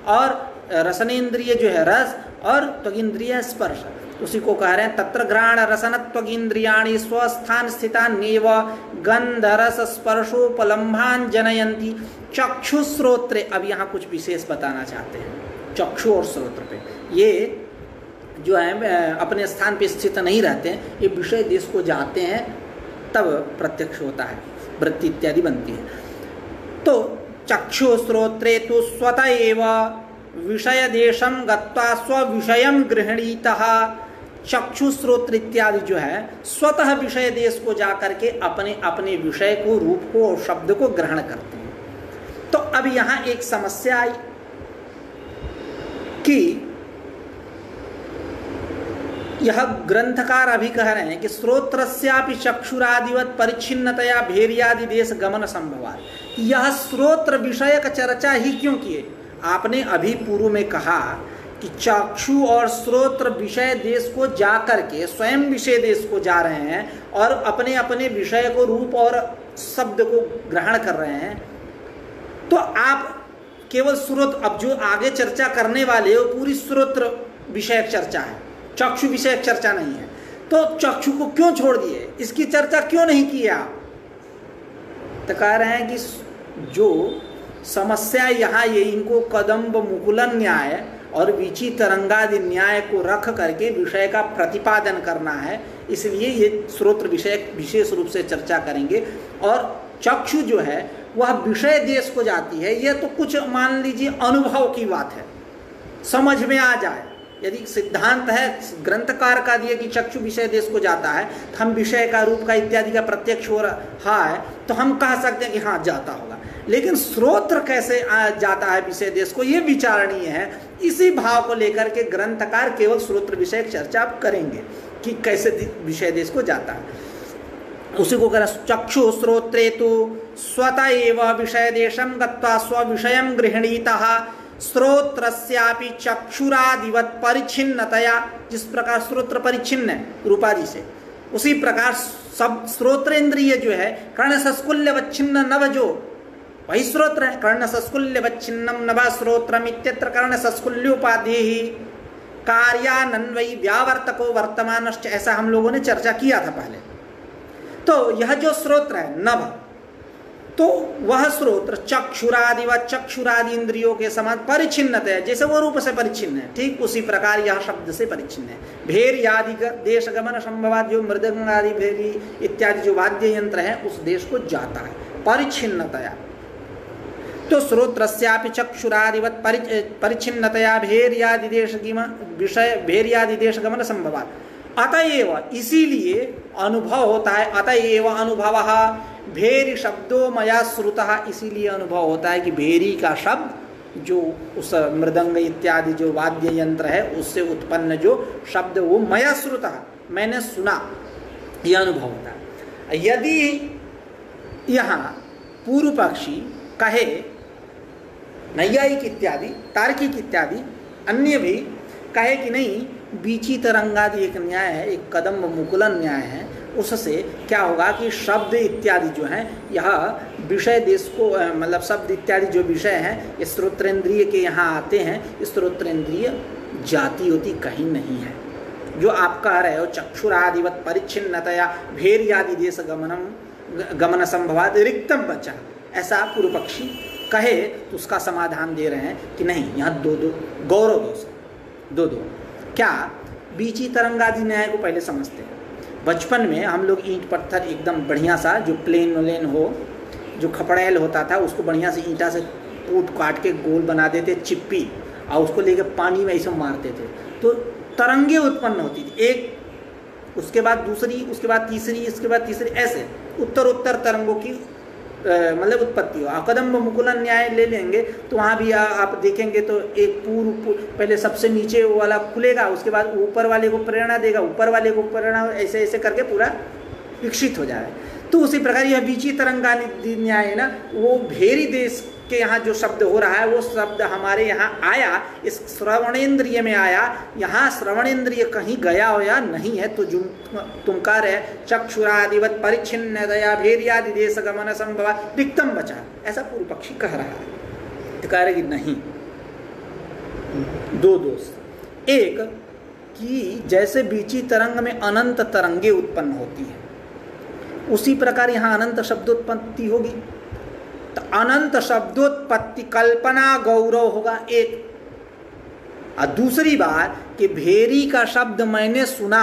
और रसनेन्द्रिय जो है रस, और त्वगिंद्रिय स्पर्श, उसी को कह रहे हैं। तत्र घ्राण रसन त्वगिंद्रियाणि स्वस्थान स्थितान्येव गंध रस स्पर्शोपलम्भान जनयंती। चक्षु श्रोत्रे, अब यहाँ कुछ विशेष बताना चाहते हैं चक्षु और श्रोत्र पे। ये जो है अपने स्थान पे स्थित नहीं रहते हैं, ये विषय देश को जाते हैं तब प्रत्यक्ष होता है, वृत्ति इत्यादि बनती है। तो चक्षु श्रोत्रे तो स्वतः एव विषय देशम गत्वा स्विषयम गृहणीतः। चक्षु श्रोत्र इत्यादि जो है स्वतः विषय देश को जाकर के अपने अपने विषय को, रूप को और शब्द को ग्रहण करते हैं। तो अब यहां एक समस्या आई कि यह ग्रंथकार अभी कह रहे हैं कि श्रोत्रस्यापि चक्षुरादिवत परिच्छिन्नतया भेर्यादि देश गमन संभवात्। यह श्रोत्र विषय का चर्चा ही क्यों किए? आपने अभी पूर्व में कहा कि चक्षु और श्रोत्र विषय देश को जाकर के स्वयं विषय देश को जा रहे हैं और अपने अपने विषय को, रूप और शब्द को ग्रहण कर रहे हैं। तो आप केवल श्रोत्र, अब जो आगे चर्चा करने वाले हो पूरी श्रोत्र विषयक चर्चा है, चक्षु विषयक चर्चा नहीं है। तो चक्षु को क्यों छोड़ दिए, इसकी चर्चा क्यों नहीं की आप? तो कह रहे हैं कि जो समस्या यहाँ ये, इनको कदम्ब मुकुलन न्याय और विचि तरंगादि न्याय को रख करके विषय का प्रतिपादन करना है, इसलिए ये श्रोत्र विषय विशेष रूप से चर्चा करेंगे। और चक्षु जो है वह विषय देश को जाती है, यह तो कुछ मान लीजिए अनुभव की बात है, समझ में आ जाए। यदि सिद्धांत है ग्रंथकार का दिए कि चक्षु विषय देश को जाता है, तो हम विषय का, रूप का इत्यादि का प्रत्यक्ष हो रहा है तो हम कह सकते हैं कि हाँ जाता होगा। लेकिन श्रोत्र कैसे जाता है विषय देश को, ये विचारणीय है। इसी भाव को लेकर के ग्रंथकार केवल श्रोत्र विषय चर्चा करेंगे कि कैसे विषय देश को जाता है। उसी को कह चक्षु श्रोत्रे तो स्वतः एव विषय देशम गत्वा स्व विषयम गृहणीतः श्रोत्रस्यापि चक्षुरादिवत परिच्छिन्नतया, जिस प्रकार श्रोत्र परिच्छिन्न है रूपादि से, उसी प्रकार सब श्रोत्रेंद्रिय जो है कर्ण सस्कुल्यवच्छिन्न नव, जो वही श्रोत्र है। कर्ण सस्कुल्यवच्छिन्नम नभ श्रोत्रम इत्यत्र कर्ण सस्कुल्योपाधि कार्यानन्वयी व्यावर्तको वर्तमानश्च, ऐसा हम लोगों ने चर्चा किया था पहले। तो यह जो श्रोत्र है नभ, तो वह श्रोत्र चक्षुरादि व चक्षुरादि इंद्रियों के समान परिच्छिन्नत है, जैसे वो रूप से परिच्छिन्न है, ठीक उसी प्रकार यह शब्द से परिच्छिन्न है। भेरी आदि देश गमन संभवात, जो मृदंग आदि भेरी इत्यादि जो वाद्य यंत्र है उस देश को जाता है परिच्छिन्नतया। तो श्रोत्रस्यापि चक्षुरादिवत परिच्छिन्नतया भेर्यादि देश विषय भेर्यादि देश गमन संभवात, अतएव इसीलिए अनुभव होता है। अतएव अनुभवः भेरी शब्दों मया श्रुतः, इसीलिए अनुभव होता है कि भेरी का शब्द जो उस मृदंग इत्यादि जो वाद्य यंत्र है उससे उत्पन्न जो शब्द वो मया श्रुतः, मैंने सुना, यह अनुभव होता है। यदि यहाँ पूर्व पक्षी कहे, नैयायिक इत्यादि तार्किक इत्यादि अन्य भी कहे कि नहीं, बीची तरंगादि एक न्याय है, एक कदम्ब मुकुलन न्याय है, उससे क्या होगा कि शब्द इत्यादि जो हैं यह विषय देश को, मतलब शब्द इत्यादि जो विषय हैं ये श्रोत्रेंद्रिय के यहाँ आते हैं, श्रोत्रेंद्रिय जाति होती कहीं नहीं है। जो आप कह रहे हो चक्षुरादिवत परिच्छिन्नतया भेर्यादि देश गमन संभवात रिक्तम बचा, ऐसा पूर्व पक्षी कहे तो उसका समाधान दे रहे हैं कि नहीं, यहाँ दो गौरव दोष, दो क्या बीची तरंगादि न्याय को पहले समझते हैं। बचपन में हम लोग ईंट पत्थर एकदम बढ़िया सा जो प्लेन हो, जो खपड़ैल होता था, उसको बढ़िया से ईंटा से कूट काट के गोल बना देते चिप्पी, और उसको लेके पानी में ऐसे मारते थे तो तरंगे उत्पन्न होती थी, एक उसके बाद दूसरी, उसके बाद तीसरी, उसके बाद तीसरी, ऐसे उत्तर तरंगों की मतलब उत्पत्ति हो। कदम्ब मुकुलन न्याय ले लेंगे तो वहाँ भी आप देखेंगे तो एक पूर्व पहले सबसे नीचे वाला खुलेगा, उसके बाद ऊपर वाले को प्रेरणा देगा, ऊपर वाले को प्रेरणा, ऐसे ऐसे करके पूरा विकसित हो जाए। तो उसी प्रकार यह बीची तरंगा न्याय है ना, वो भेरी देश के यहाँ जो शब्द हो रहा है वो शब्द हमारे यहाँ आया, इस श्रवणेन्द्रिय में आया, यहाँ श्रवणेन्द्रिय कहीं गया हो या नहीं है। तो जो तुम कह रहे चक्षुरादिवत परिच्छिन्नतया भेर्यादि देश गमन संभवा रिक्तम बचा, ऐसा पूर्व पक्षी कह रहा है। तो कह रहे कि नहीं, दो दोष, एक कि जैसे बीची तरंग में अनंत तरंगे उत्पन्न होती हैं उसी प्रकार यहाँ अनंत शब्दोत्पत्ति होगी, तो अनंत शब्दोत्पत्ति कल्पना गौरव होगा एक। और दूसरी बात कि भेरी का शब्द मैंने सुना,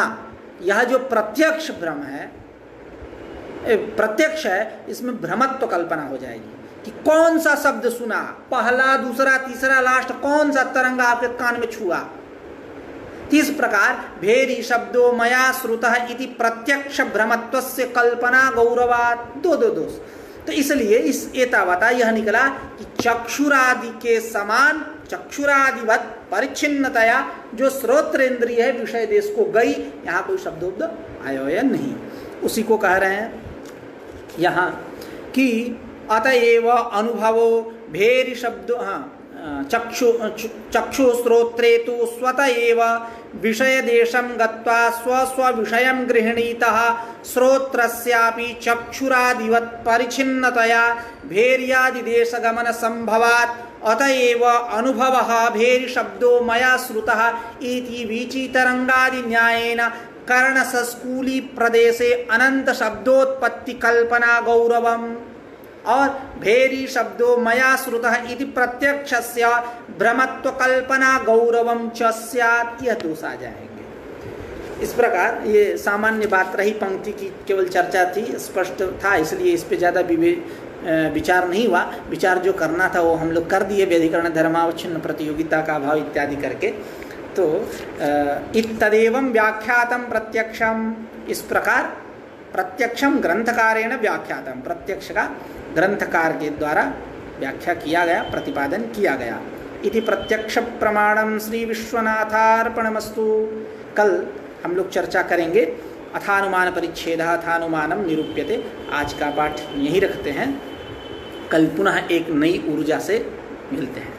यह जो प्रत्यक्ष भ्रम है, प्रत्यक्ष है, इसमें भ्रमत्व कल्पना हो जाएगी कि कौन सा शब्द सुना, पहला दूसरा तीसरा लास्ट कौन सा तरंग आपके कान में छुआ। इस प्रकार भेरी शब्दों मया श्रुतः इति प्रत्यक्ष भ्रमत्वस्य कल्पना गौरवात्, दो दोष। तो इसलिए इस एतावता यह निकला कि चक्षुरादि के समान चक्षुरादिवत परिच्छिन्नतया जो श्रोत्रेंद्रिय है विषय देश को गई, यहाँ कोई शब्दोब्द आयो या नहीं, उसी को कह रहे हैं यहाँ कि अतएव अनुभवो भेरी शब्दो, हाँ, चक्षु श्रोत्रे तो स्वतः एव विषय देशं गत्वा स्व विषयं गृह्णीतः श्रोत्रस्यापि चक्षुरादिवत् परिच्छिन्नतया भेर्यादि देश गमन संभवात् अतएव अनुभवः भेरी शब्दो मया श्रुतः इति वीचितरंगादि न्यायेन कर्णसस्कूली प्रदेशे अनंत शब्दोत्पत्ति कल्पना गौरवम् और भेरी शब्दो मया श्रुतः इति प्रत्यक्षस्य भ्रमत्व कल्पना गौरवम च स्यात्, यह दोष आ जाएंगे। इस प्रकार ये सामान्य बात रही, पंक्ति की केवल चर्चा थी, स्पष्ट था, इसलिए इस पे ज़्यादा विचार नहीं हुआ। विचार जो करना था वो हम लोग कर दिए, व्यधिकरण धर्मावच्छिन्न प्रतियोगिता का अभाव इत्यादि करके। तो इत्तदेवं व्याख्यातम प्रत्यक्षम, इस प्रकार प्रत्यक्षम ग्रंथकारेण व्याख्यातम, प्रत्यक्ष का ग्रंथकार के द्वारा व्याख्या किया गया, प्रतिपादन किया गया। इति प्रत्यक्ष प्रमाणम श्री विश्वनाथार्पणमस्तु। कल हम लोग चर्चा करेंगे अथानुमान परिच्छेद अथानुमानम निरूप्यते। आज का पाठ यहीं रखते हैं, कल पुनः एक नई ऊर्जा से मिलते हैं।